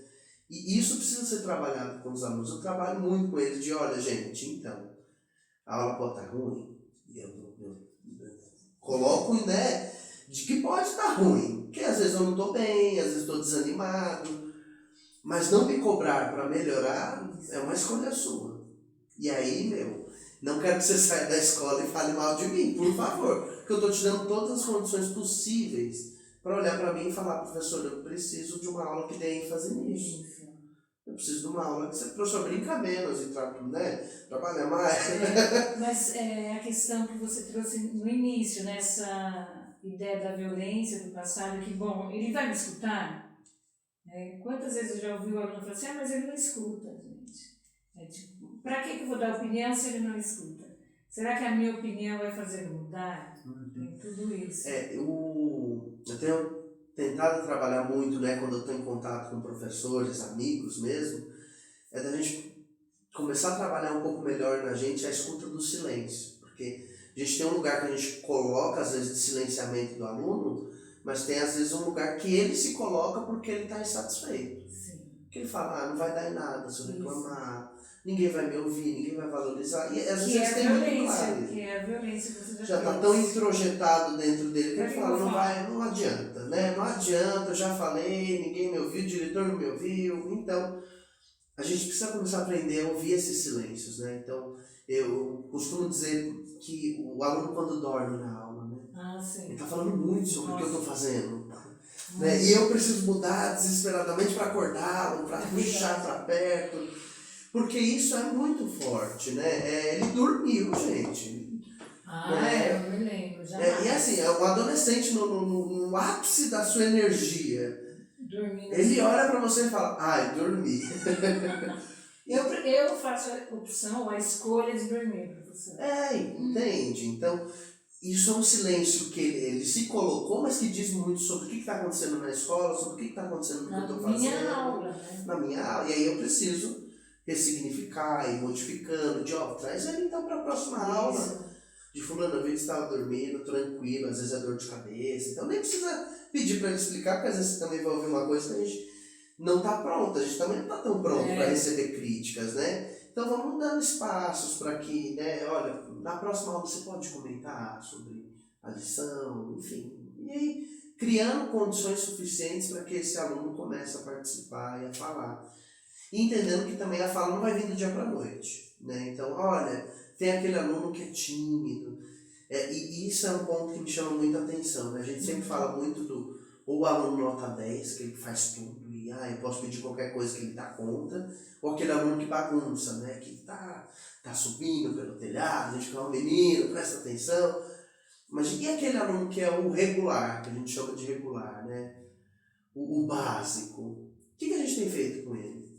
E isso precisa ser trabalhado com os alunos. Eu trabalho muito com eles de, olha, gente, então, a aula pode estar ruim, eu coloco, né, de que pode estar ruim, porque às vezes eu não estou bem, às vezes estou desanimado, mas não me cobrar para melhorar é uma escolha sua. E aí, não quero que você saia da escola e fale mal de mim, por favor, porque eu estou te dando todas as condições possíveis para olhar para mim e falar, professor, eu preciso de uma aula que dê ênfase nisso. Eu preciso de uma aula que você, professor, brinca menos e trabalha mais. Mas a questão que você trouxe no início, nessa ideia da violência do passado, que, bom, ele vai me escutar? Quantas vezes eu já ouvi o aluno falar assim, mas ele não escuta, gente. Tipo, para que eu vou dar opinião se ele não escuta? Será que a minha opinião vai fazer mudar? Tem tudo isso. Eu tenho tentado trabalhar muito, né, quando eu estou em contato com professores, amigos mesmo, é da gente começar a trabalhar um pouco melhor na gente a escuta do silêncio. Porque a gente tem um lugar que a gente coloca, às vezes, de silenciamento do aluno, mas tem, às vezes, um lugar que ele se coloca porque ele está insatisfeito. Sim. Que ele fala, não vai dar em nada se eu reclamar, ninguém vai me ouvir, ninguém vai valorizar. E às vezes tem muito claro. Que é a violência que você já está tão introjetado dentro dele que ele fala, não adianta, né? Não adianta, eu já falei, ninguém me ouviu, o diretor não me ouviu. Então, a gente precisa começar a aprender a ouvir esses silêncios, né? Então, eu costumo dizer que o aluno quando dorme na aula, né? Ele está falando muito sobre o que eu estou fazendo. Né? E eu preciso mudar desesperadamente para acordá-lo, para puxar para perto, porque isso é muito forte, né? Ele dormiu, gente. Eu me lembro, já. E assim, é um adolescente no ápice da sua energia. Dormindo. Ele olha para você e fala, dormi. Eu faço a opção, a escolha de dormir, professor. Entende? Então, isso é um silêncio que ele se colocou, mas que diz muito sobre o que está acontecendo na escola, sobre o que está acontecendo no que eu estou fazendo. Na minha aula, né? Na minha aula. E aí eu preciso ressignificar e modificando. Traz ele então para a próxima aula. De fulano, eu vi que estava dormindo, tranquilo, às vezes é dor de cabeça. Então nem precisa pedir para ele explicar, porque às vezes você também vai ouvir uma coisa que a gente não está pronto. A gente também não está tão pronto para receber críticas, né? Então vamos dando espaços para que, né? Olha, na próxima aula você pode comentar sobre a lição, enfim. E aí, criando condições suficientes para que esse aluno comece a participar e a falar. E entendendo que também a fala não vai vir do dia para a noite, né? Então, olha, tem aquele aluno que é tímido. E isso é um ponto que me chama muita atenção, né? A gente sempre fala muito do ou o aluno nota 10, que ele faz tudo, e eu posso pedir qualquer coisa que ele dá conta, ou aquele aluno que bagunça, né? Que tá subindo pelo telhado, a gente fala, menino, presta atenção. Mas e aquele aluno que é o regular, que a gente chama de regular, né? O básico. O que a gente tem feito com ele?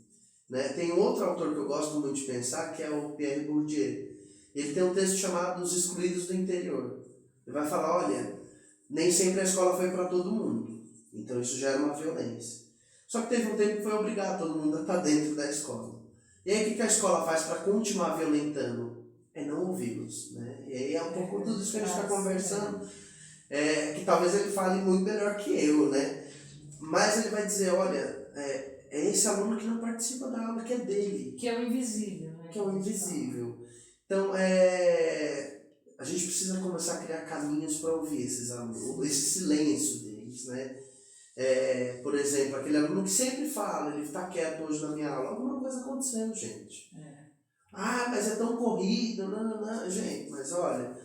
Né? Tem um outro autor que eu gosto muito de pensar, que é o Pierre Bourdieu. Ele tem um texto chamado Os Excluídos do Interior. Ele vai falar, olha, nem sempre a escola foi para todo mundo. Então isso já era uma violência. Só que teve um tempo que foi obrigar todo mundo a estar dentro da escola. E aí o que a escola faz para continuar violentando? É não ouvi-los. Né? E aí é um pouco tudo isso que a gente está conversando. Que talvez ele fale muito melhor que eu, né? Mas ele vai dizer, olha, é esse aluno que não participa da aula, que é dele. Que é o invisível. Né? Que é o invisível. Então, a gente precisa começar a criar caminhos para ouvir esses alunos, esse silêncio deles, né? Por exemplo, aquele aluno que sempre fala, ele está quieto hoje na minha aula, alguma coisa acontecendo, gente. Mas é tão corrido, não, gente, mas olha,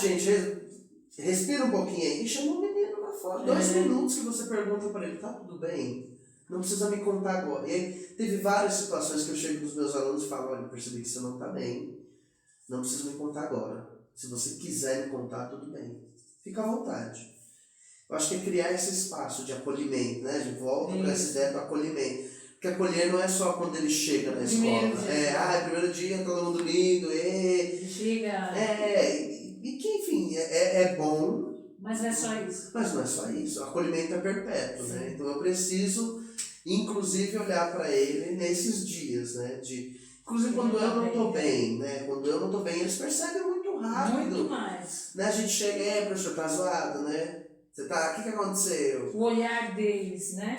gente, respira um pouquinho aí e chama o menino lá fora, 2 minutos que você pergunta para ele, tá tudo bem? Não precisa me contar agora. E aí, teve várias situações que eu chego nos meus alunos e falo, olha, eu percebi que você não está bem, não precisa me contar agora. Se você quiser me contar, tudo bem. Fica à vontade. Eu acho que é criar esse espaço de acolhimento, né? De volta para essa ideia do acolhimento. Porque acolher não é só quando ele chega na escola. Primeiro dia, todo mundo lindo, chega. E que, enfim, é bom. Mas não é só isso. Mas não é só isso. O acolhimento é perpétuo, né? Então eu preciso, inclusive, olhar para ele nesses dias, né? Inclusive quando eu não estou bem, né? Quando eu não estou bem, eles percebem muito rápido. Muito mais. Né? A gente chega, professor, tá zoado, né? O que aconteceu? O olhar deles, né?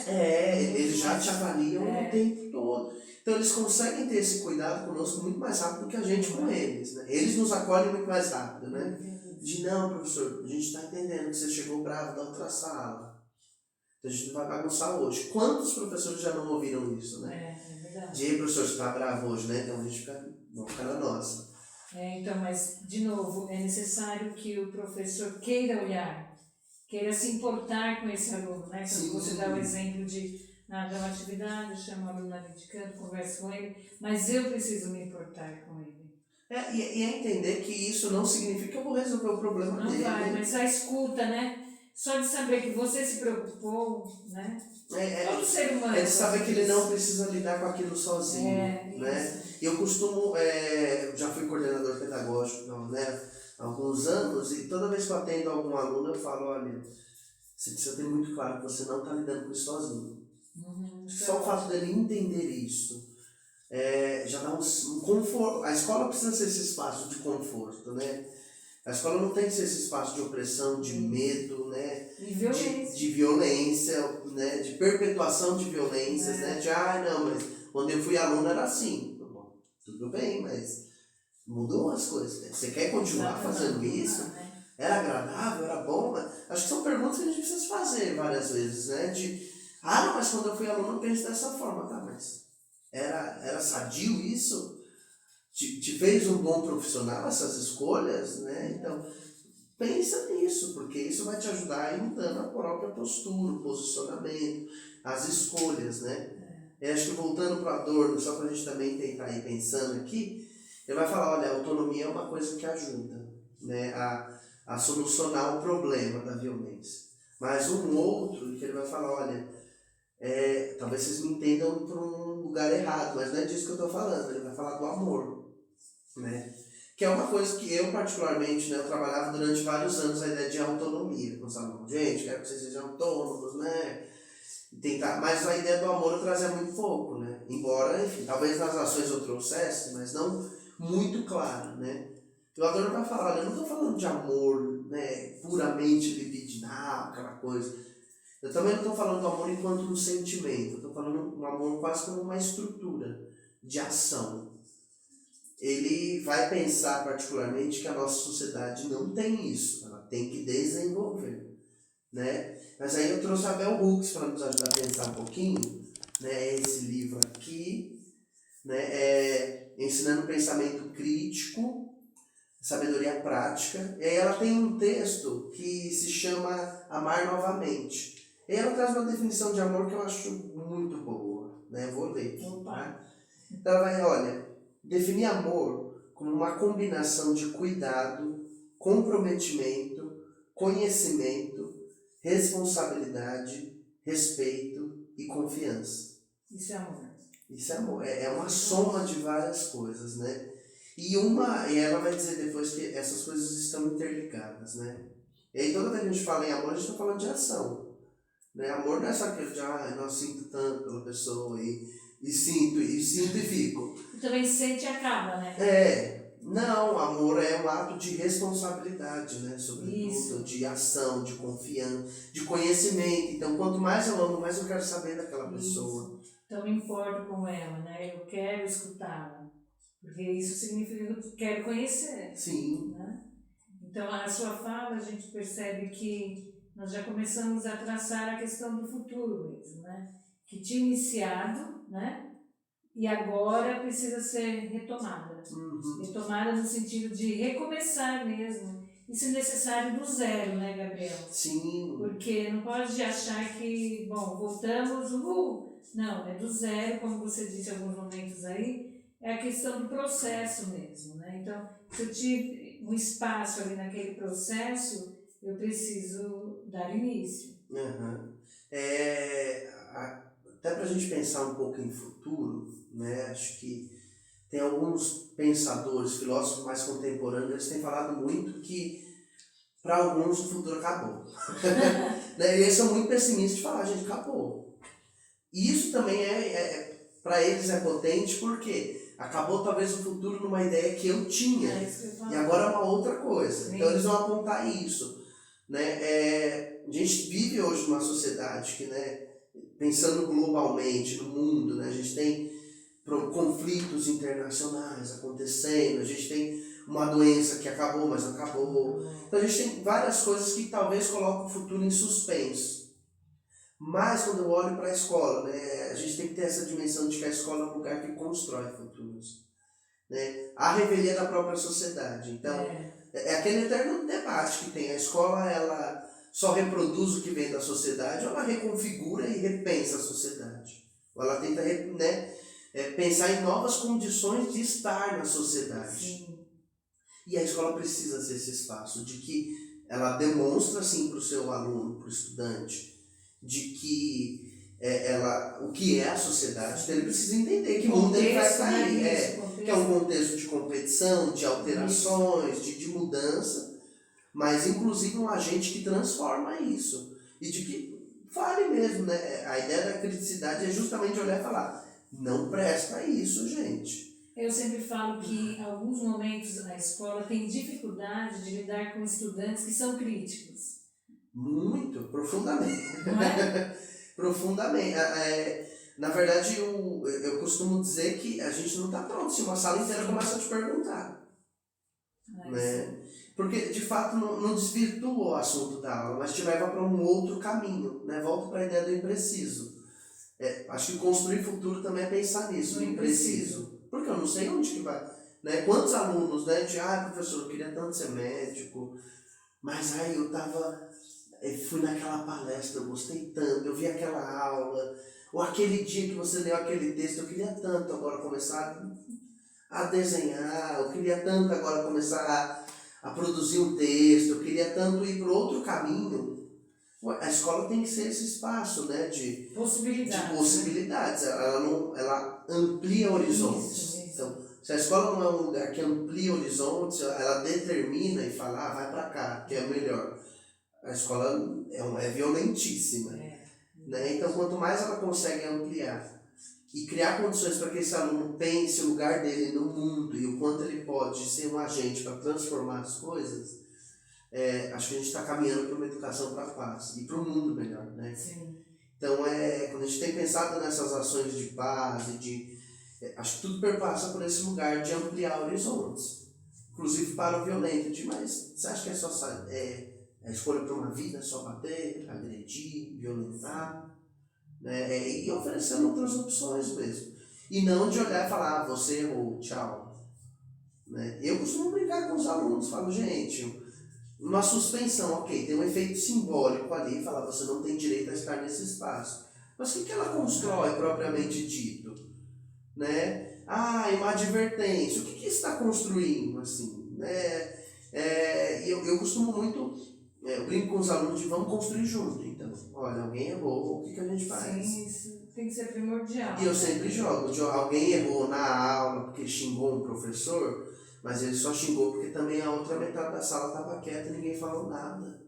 Eles já te avaliam o tempo todo. Então eles conseguem ter esse cuidado conosco muito mais rápido do que a gente com eles, né? Eles nos acolhem muito mais rápido, né? Não, professor, a gente está entendendo que você chegou bravo da outra sala. Então a gente não vai bagunçar hoje. Quantos professores já não ouviram isso, né? É verdade. De professor, você está bravo hoje, né? Então a gente vamos ficar na nossa. Então, mas, de novo, é necessário que o professor queira olhar, queira se importar com esse aluno, né? Então, você dá o exemplo de dar uma atividade, chama o aluno ali de canto, conversa com ele, mas eu preciso me importar com ele. E é entender que isso não significa que eu vou resolver o problema dele. Não vai, mas a escuta, né? Só de saber que você se preocupou, né? Todo ser humano. É de saber que ele não precisa lidar com aquilo sozinho, né? E eu costumo, já fui coordenador pedagógico, né, há alguns anos, e toda vez que eu atendo algum aluno, eu falo, olha, você precisa ter muito claro que você não está lidando com isso sozinho. Só o fato dele entender isso já dá um conforto. A escola precisa ser esse espaço de conforto, né? A escola não tem que ser esse espaço de opressão, de medo, né? De violência, né? De perpetuação de violências, né? De, não, mas quando eu fui aluno era assim. Bom, tudo bem, mas mudou as coisas, né? Você quer continuar fazendo isso? Era agradável, era bom? Acho que são perguntas que a gente precisa fazer várias vezes, né? Não, mas quando eu fui aluno eu penso dessa forma, tá? Mas era sadio isso? Te fez um bom profissional essas escolhas, né? Então, pensa nisso, porque isso vai te ajudar a ir mudando a própria postura, o posicionamento, as escolhas, né? Eu acho que voltando para Adorno, só para a gente também tentar ir pensando aqui, ele vai falar, olha, a autonomia é uma coisa que ajuda, né, a solucionar o problema da violência. Mas um outro, que ele vai falar, olha, talvez vocês me entendam por um lugar errado, mas não é disso que eu estou falando, ele vai falar do amor, né? Que é uma coisa que eu particularmente, né, eu trabalhava durante vários anos a ideia de autonomia com os alunos. Gente, quero que vocês sejam autônomos, né? Mas a ideia do amor eu trazia muito pouco, né? Embora, enfim, talvez nas ações eu trouxesse, mas não muito claro, né? O Adorno vai falar, olha, eu não estou falando de amor, né, puramente libidinal, aquela coisa. Eu também não estou falando do amor enquanto um sentimento, eu estou falando do amor quase como uma estrutura de ação. Ele vai pensar particularmente que a nossa sociedade não tem isso, ela tem que desenvolver, né? Mas aí eu trouxe a Bell Hooks para nos ajudar a pensar um pouquinho, né? Esse livro aqui, né? Ensinando pensamento crítico, sabedoria prática. E aí ela tem um texto que se chama Amar Novamente. E ela traz uma definição de amor que eu acho muito boa, né? Eu vou ler. Tá? Então ela vai, olha, definir amor como uma combinação de cuidado, comprometimento, conhecimento, responsabilidade, respeito e confiança. Isso é amor. Isso é amor. É uma soma de várias coisas, né? E ela vai dizer depois que essas coisas estão interligadas, né? E aí toda vez que a gente fala em amor, a gente está falando de ação. Né? Amor não é só aquilo de, não sinto tanto pela pessoa e sinto e fico. E também sente e acaba, né? Não, amor é um ato de responsabilidade, né? Sobretudo, de ação, de confiança, de conhecimento. Então, quanto mais eu amo, mais eu quero saber daquela pessoa. Então, me importo com ela, né? Eu quero escutá-la. Porque isso significa que eu quero conhecer. Sim. Né? Então, a sua fala, a gente percebe que nós já começamos a traçar a questão do futuro mesmo, né? Que tinha iniciado, né? E agora precisa ser retomada. Retomada no sentido de recomeçar mesmo. E, se necessário, do zero, né, Gabriel? Sim. Porque não pode achar que, voltamos, Não, é do zero, como você disse em alguns momentos aí, é a questão do processo mesmo, né? Então, se eu tive um espaço ali naquele processo, eu preciso dar início. Até para a gente pensar um pouco em futuro, né? Acho que tem alguns pensadores, filósofos mais contemporâneos, eles têm falado muito que para alguns o futuro acabou. Né? E eles são muito pessimistas de falar, gente, acabou. E isso também para eles é potente porque acabou talvez o futuro numa ideia que eu tinha e agora é uma outra coisa. Então eles vão apontar isso. Né? A gente vive hoje numa sociedade que, né, pensando globalmente no mundo, né, a gente tem conflitos internacionais acontecendo, a gente tem uma doença que acabou, mas não acabou. Então a gente tem várias coisas que talvez colocam o futuro em suspenso. Mas quando eu olho para a escola, né, a gente tem que ter essa dimensão de que a escola é um lugar que constrói futuros. Né? A revelia da própria sociedade. Então, é aquele eterno debate que tem. A escola, ela só reproduz o que vem da sociedade, ou ela reconfigura e repensa a sociedade. Ou ela tenta, né, pensar em novas condições de estar na sociedade. Sim. E a escola precisa ser esse espaço de que ela demonstra assim para o seu aluno, para o estudante, de que o que é a sociedade, então ele precisa entender que mundo ele vai sair. Que é um contexto de competição, de alterações, de mudança, mas inclusive um agente que transforma isso. E de que fale mesmo, né? A ideia da criticidade é justamente olhar e falar, não presta isso, gente. Eu sempre falo que em alguns momentos a escola tem dificuldade de lidar com estudantes que são críticos. Muito, profundamente. Não é? Profundamente. Na verdade, eu costumo dizer que a gente não está pronto se uma sala inteira começa a te perguntar. Né? Porque, de fato, não desvirtua o assunto da aula, mas te leva para um outro caminho. Né? Volto para a ideia do impreciso. Acho que construir futuro também é pensar nisso, no impreciso. Porque eu não sei onde que vai. Né? Quantos alunos, né? Professor, eu queria tanto ser médico, mas aí eu fui naquela palestra, eu gostei tanto, eu vi aquela aula, ou aquele dia que você leu aquele texto, eu queria tanto agora começar a desenhar, eu queria tanto agora começar a produzir um texto, eu queria tanto ir para outro caminho. A escola tem que ser esse espaço, né, de possibilidades. Né? Ela amplia horizontes. Isso. Então, se a escola não é um lugar que amplia horizontes, ela determina e fala, vai para cá, que é o melhor. A escola é violentíssima. Né? Então, quanto mais ela consegue ampliar e criar condições para que esse aluno pense o lugar dele no mundo e o quanto ele pode ser um agente para transformar as coisas, acho que a gente está caminhando para uma educação para a paz e para um mundo melhor. Né? Sim. Então, quando a gente tem pensado nessas ações de paz, acho que tudo perpassa por esse lugar de ampliar horizontes. Inclusive para o violento, mas você acha que é só a escolha para uma vida, só bater, agredir, violentar, né? E oferecendo outras opções mesmo. E não de olhar e falar, você errou, tchau. Né? Eu costumo brincar com os alunos, falo, gente, uma suspensão, ok, tem um efeito simbólico ali, falar, você não tem direito a estar nesse espaço. Mas o que ela constrói propriamente dito? Né? Uma advertência, o que está construindo? Assim, né? Eu costumo muito... eu brinco com os alunos de vamos construir junto. Então, olha, alguém errou, o que a gente faz? Sim, isso tem que ser primordial. E eu sempre jogo. Alguém errou na aula porque xingou um professor, mas ele só xingou porque também a outra metade da sala estava quieta e ninguém falou nada.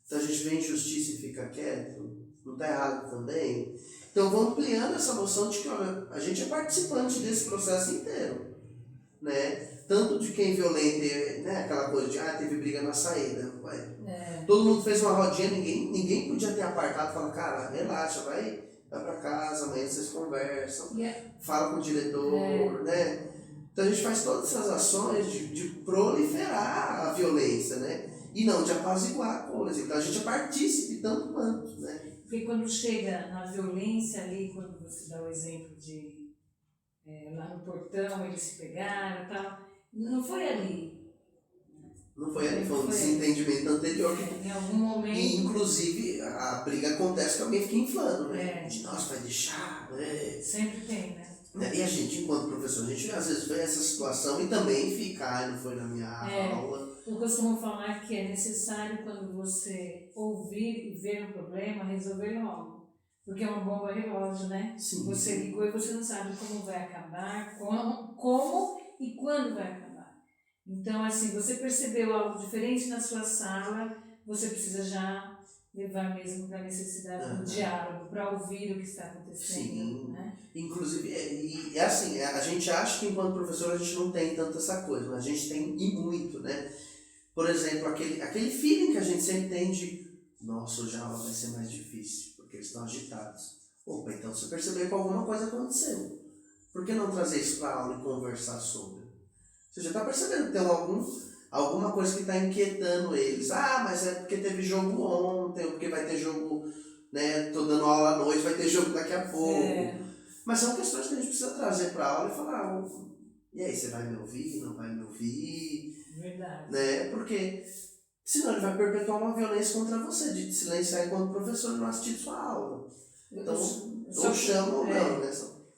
Então a gente vê injustiça e fica quieto. Não está errado também? Então vou ampliando essa noção de que olha, a gente é participante desse processo inteiro. Né? Tanto de quem violenta, né? Aquela coisa de teve briga na saída. Todo mundo fez uma rodinha, ninguém podia ter apartado e falar, cara, relaxa, vai pra casa, amanhã vocês conversam, fala com o diretor, né? Então a gente faz todas essas ações de proliferar a violência, né? E não de apaziguar a coisa. Então a gente é partícipe tanto quanto, né? Porque quando chega na violência ali, quando você dá o exemplo de lá no portão eles se pegaram e tal, não foi ali. Não foi ali, foi um desentendimento anterior. Em algum momento. E inclusive a briga acontece que alguém fica inflando, né? Nossa, vai deixar, né? Sempre tem, né? E a gente, enquanto professor, a gente às vezes vê essa situação e também fica, não foi na minha aula. Eu costumo falar que é necessário quando você ouvir e ver um problema, resolver logo. Porque é uma bomba relógio, né? Sim. Você ligou e você não sabe como vai acabar, como e quando vai acabar. Então, assim, você percebeu algo diferente na sua sala, você precisa já levar mesmo para a necessidade do diálogo, para ouvir o que está acontecendo. Sim. Né? Inclusive, assim, a gente acha que enquanto professor a gente não tem tanto essa coisa, mas a gente tem e muito, né? Por exemplo, aquele feeling que a gente sempre tem de, nossa, hoje a aula vai ser mais difícil, porque eles estão agitados. Opa, então você percebeu que alguma coisa aconteceu. Por que não trazer isso para a aula e conversar sobre? Você já está percebendo que tem alguma coisa que está inquietando eles. Mas é porque teve jogo ontem, ou porque vai ter jogo, né? Tô dando aula à noite, vai ter jogo daqui a pouco. Mas são questões que a gente precisa trazer para a aula e falar, e aí, você vai me ouvir, não vai me ouvir? Verdade. Né? Porque senão ele vai perpetuar uma violência contra você, de te silenciar enquanto professor e não assistir sua aula. Então, ou chama ou não, né?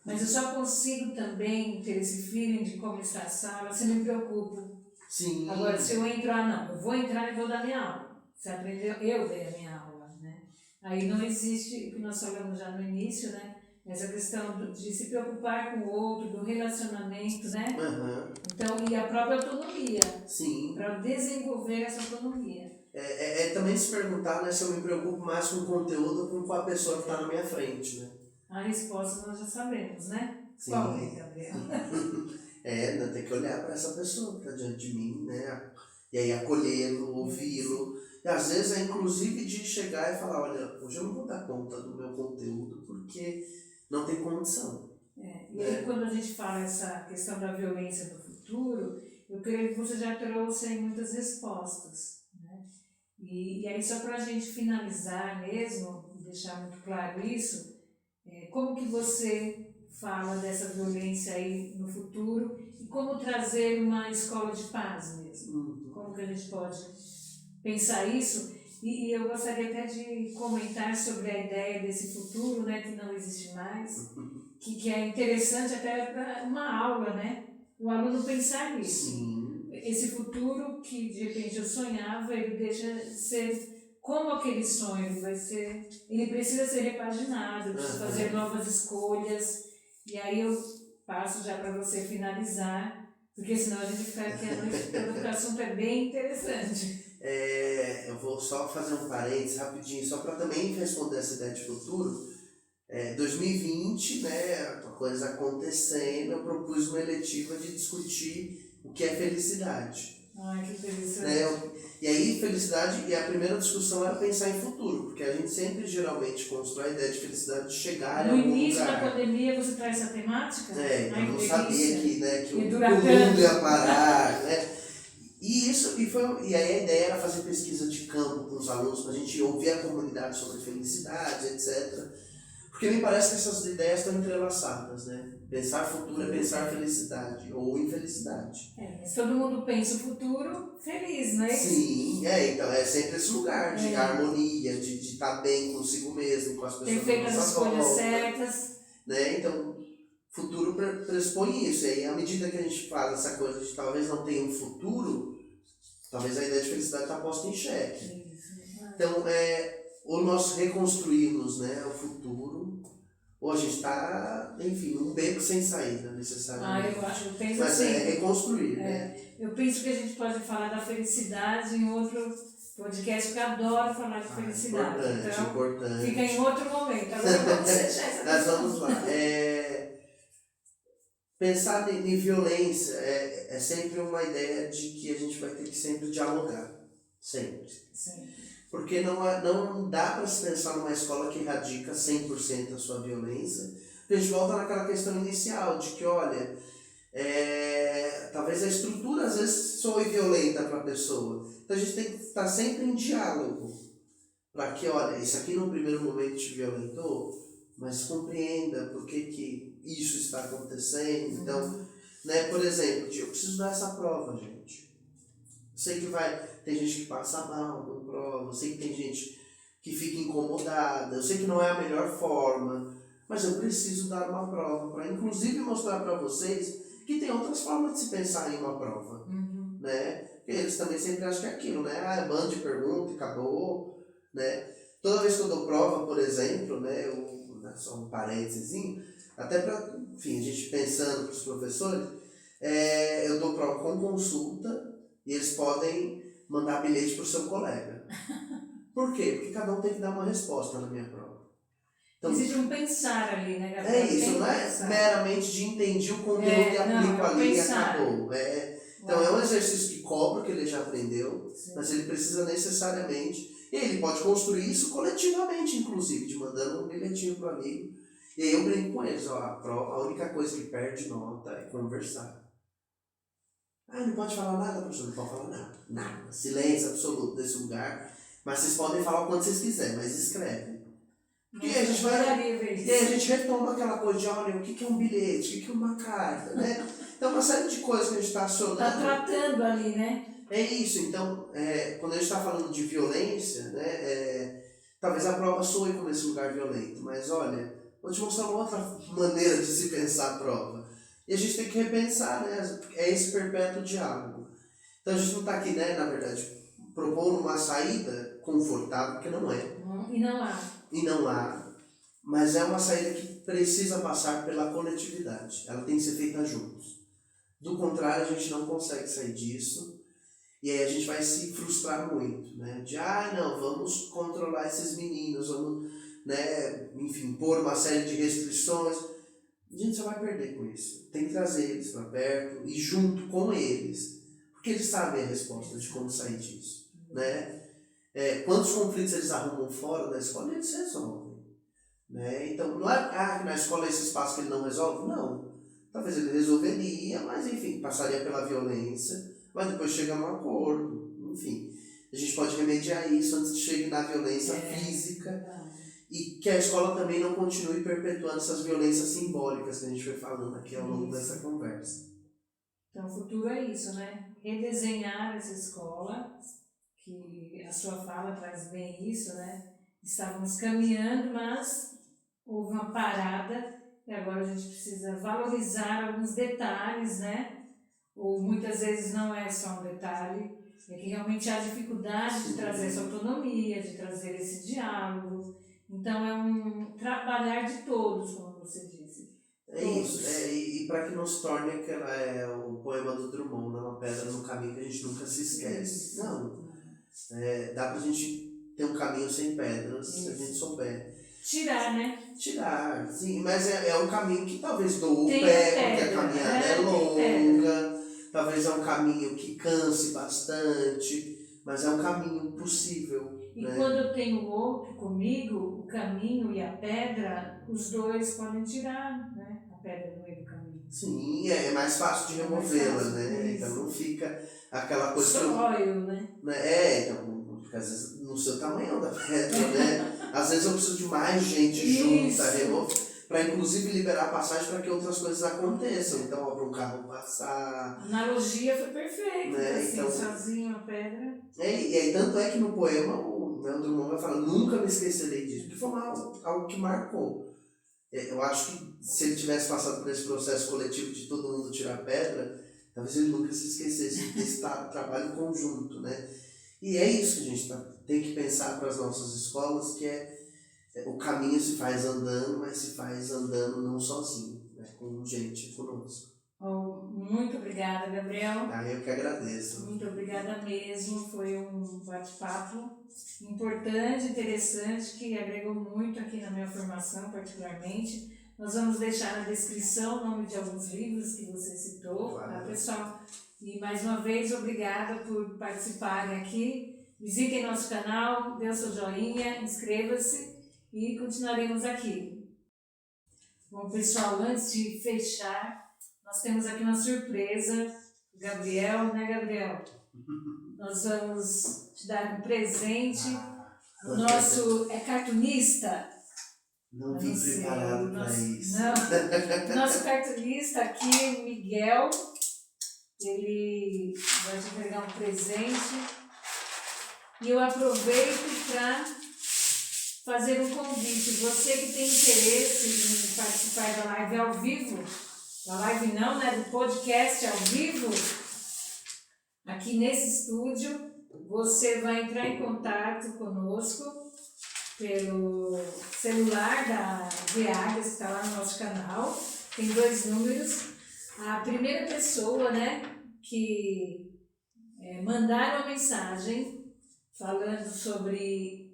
Mas eu só consigo também ter esse feeling de como está a sala se me preocupo. Sim. Agora, se eu entrar, não. Eu vou entrar e vou dar minha aula. Você aprendeu, eu dei a minha aula, né? Aí não existe, o que nós falamos já no início, né? Essa questão de se preocupar com o outro, do relacionamento, né? Aham. Então, e a própria autonomia, Sim. para desenvolver essa autonomia. É também se perguntar, né, se eu me preocupo mais com o conteúdo ou com a pessoa que está na minha frente, né? A resposta nós já sabemos, né? Sim. Qual é, Gabriel? Né, tem que olhar para essa pessoa que está diante de mim, né? E aí acolhê-lo, ouvi-lo. E às vezes é inclusive de chegar e falar, olha, hoje eu não vou dar conta do meu conteúdo porque não tem condição. E aí quando a gente fala essa questão da violência no futuro, eu creio que você já trouxe aí muitas respostas, né? E aí só para a gente finalizar mesmo, deixar muito claro isso, como que você fala dessa violência aí no futuro e como trazer uma escola de paz mesmo? Como que a gente pode pensar isso? E eu gostaria até de comentar sobre a ideia desse futuro, né, que não existe mais, que é interessante até para uma aula, né? O aluno pensar nisso. Sim. Esse futuro que de repente eu sonhava, ele deixa de ser como aquele sonho, ele precisa ser repaginado, precisa fazer novas escolhas. E aí eu passo já para você finalizar, porque senão a gente fica aqui a noite toda, porque o assunto é bem interessante. Eu vou só fazer um parênteses rapidinho, só para também responder essa ideia de futuro. 2020, né, a coisa acontecendo, eu propus uma eletiva de discutir o que é felicidade. Ai, que interessante. Né? E aí, felicidade, e a primeira discussão era pensar em futuro, porque a gente sempre geralmente constrói a ideia de felicidade de chegar no em algum início lugar. da pandemia você traz essa temática? Eu não sabia que, né, que o mundo tanto. ia parar, né? E aí a ideia era fazer pesquisa de campo com os alunos, para a gente ouvir a comunidade sobre felicidade, etc. Porque me parece que essas ideias estão entrelaçadas, né? Pensar futuro é pensar felicidade ou infelicidade. Mas todo mundo pensa o futuro feliz, não é isso? Sim, então é sempre esse lugar de harmonia, de estar bem consigo mesmo, com as pessoas. Ter feito as escolhas certas. Né? Então, futuro pressupõe isso. E aí, à medida que a gente faz essa coisa de talvez não tenha um futuro, talvez a ideia de felicidade está posta em xeque. Então, ou nós reconstruímos, né, o futuro, ou a gente está, enfim, num beco sem saída, necessariamente. Eu penso Mas assim. É reconstruir, né? Eu penso que a gente pode falar da felicidade em outro podcast, porque eu adoro falar de felicidade. Importante. Fica em outro momento. Agora vamos deixar essa Nós vamos lá. Pensar em violência é sempre uma ideia de que a gente vai ter que sempre dialogar. Sempre. Porque não dá para se pensar numa escola que erradica 100% a sua violência. A gente volta naquela questão inicial de que, olha, talvez a estrutura às vezes soe violenta para a pessoa. Então a gente tem que estar sempre em diálogo. Para que, olha, isso aqui no primeiro momento te violentou, mas compreenda por que isso está acontecendo. Então, né, por exemplo, eu preciso dar essa prova, gente. Sei que tem gente que passa mal com prova, eu sei que tem gente que fica incomodada, eu sei que não é a melhor forma, mas eu preciso dar uma prova para inclusive mostrar para vocês que tem outras formas de se pensar em uma prova, né? Porque eles também sempre acham que é aquilo, né? Bando de pergunta e acabou, né? Toda vez que eu dou prova, por exemplo, né, só um parênteses, até para, enfim, a gente pensando para os professores, eu dou prova com consulta e eles podem mandar bilhete para o seu colega. Por quê? Porque cada um tem que dar uma resposta na minha prova. Então, existe um pensar ali, né, Gabriel? Isso, não é meramente de entendi o conteúdo e aplico ali e acabou. Então é um exercício que cobra, que ele já aprendeu, mas ele precisa necessariamente, e ele pode construir isso coletivamente, inclusive, de mandando um bilhetinho para o amigo. E aí eu brinco com eles, a única coisa que perde nota é conversar. Não pode falar nada, professor, não pode falar nada. Silêncio absoluto desse lugar. Mas vocês podem falar o quanto vocês quiserem, mas escreve. Porque a gente e a gente retoma aquela coisa de, olha, o que é um bilhete, o que é uma carta, né? Então, uma série de coisas que a gente está acionando. Está tratando ali, né? É isso. Então, quando a gente está falando de violência, né, talvez a prova soe como esse lugar violento, mas olha, vou te mostrar uma outra maneira de se pensar a prova. E a gente tem que repensar, né? É esse perpétuo diálogo. Então a gente não está aqui, né, na verdade, propondo uma saída, confortável, porque não é. E não há. E não há. Mas é uma saída que precisa passar pela coletividade. Ela tem que ser feita juntos. Do contrário, a gente não consegue sair disso. E aí a gente vai se frustrar muito, né? De, não, vamos controlar esses meninos, vamos, né, enfim, pôr uma série de restrições. A gente só vai perder com isso. Tem que trazer eles para perto e junto com eles. Porque eles sabem a resposta de como sair disso, né? Quantos conflitos eles arrumam fora da escola, eles resolvem. Né? Então, não é que na escola é esse espaço que ele não resolve? Não. Talvez ele resolveria, mas enfim, passaria pela violência, mas depois chega num acordo. Enfim, a gente pode remediar isso antes que chegue na violência física e que a escola também não continue perpetuando essas violências simbólicas que a gente foi falando aqui ao longo dessa conversa. Então, o futuro é isso, né? Redesenhar essa escola, que a sua fala traz bem isso, né? Estávamos caminhando, mas houve uma parada e agora a gente precisa valorizar alguns detalhes, né? Ou muitas vezes não é só um detalhe, é que realmente há dificuldade de trazer essa autonomia, de trazer esse diálogo. Então é um trabalhar de todos, como você disse. É isso, e para que não se torne o poema do Drummond, uma pedra no caminho que a gente nunca se esquece. Isso. Não, dá pra gente ter um caminho sem pedras, se a gente souber. Tirar, né? Tirar, sim, mas é um caminho que talvez doa o Tem pé, porque pedra, a caminhada é longa, talvez é um caminho que canse bastante, mas é um caminho possível. E né? quando eu tenho o outro comigo, o caminho e a pedra, os dois podem tirar, né? A pedra do meio do caminho. Sim, é mais fácil de removê-la, né? Então não fica aquela coisa. Sóio, né? Então, porque às vezes no seu tamanho da pedra, né? Às vezes eu preciso de mais gente junta, para inclusive liberar passagem para que outras coisas aconteçam. Então, para um carro passar. A analogia foi perfeita, né? assim, Então, sozinho a pedra. E aí, tanto é que no poema o Drummond vai falar, nunca me esquecerei disso, porque foi algo que marcou. Eu acho que se ele tivesse passado por esse processo coletivo de todo mundo tirar pedra, talvez ele nunca se esquecesse desse trabalho conjunto, né? E é isso que a gente tem que pensar para as nossas escolas, que o caminho se faz andando, mas se faz andando não sozinho, né? Com gente conosco. Muito obrigada, Gabriel. Eu que agradeço. Muito obrigada mesmo, foi um bate-papo importante, interessante, que agregou muito aqui na minha formação, particularmente. Nós vamos deixar na descrição o nome de alguns livros que você citou, claro. Tá, pessoal? E mais uma vez, obrigada por participarem aqui. Visitem nosso canal, dê o seu joinha, inscreva-se e continuaremos aqui. Bom, pessoal, antes de fechar, nós temos aqui uma surpresa, Gabriel, né, Gabriel? Nós vamos te dar um presente. O nosso cartunista. Não vim preparado para isso. Não. Nosso cartunista aqui, Miguel, ele vai te entregar um presente. E eu aproveito para fazer um convite. Você que tem interesse em participar da live ao vivo, da live não, né, do podcast ao vivo, aqui nesse estúdio, você vai entrar em contato conosco pelo celular da Viagas, que está lá no nosso canal. Tem 2 números. A primeira pessoa, né, que mandar uma mensagem falando sobre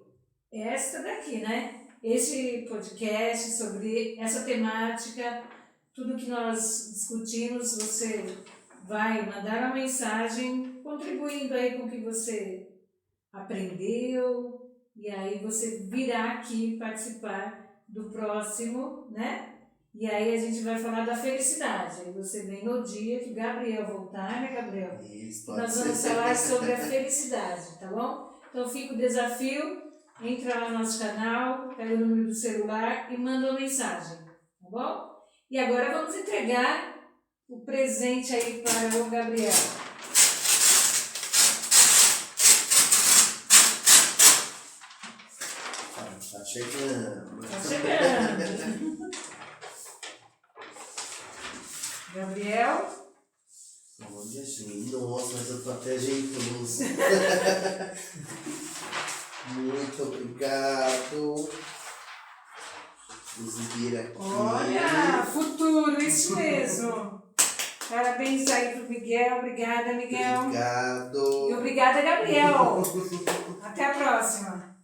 esta daqui, né, esse podcast, sobre essa temática, tudo que nós discutimos, você vai mandar uma mensagem contribuindo aí com o que você aprendeu, e aí você virá aqui participar do próximo, né? E aí a gente vai falar da felicidade. Aí você vem no dia que o Gabriel voltar, né, Gabriel? Isso, nós vamos falar sobre a felicidade, tá bom? Então fica o desafio, entra lá no nosso canal, pega o número do celular e manda uma mensagem, tá bom? E agora vamos entregar o presente aí para o Gabriel. Tá chegando. Tá chegando. Gabriel. Olha, gente. Nossa, mas eu tô até jeitoso. Muito obrigado. Exibir aqui. Olha, futuro, isso mesmo. Parabéns aí pro Miguel. Obrigada, Miguel. Obrigado. E obrigada, Gabriel. Até a próxima.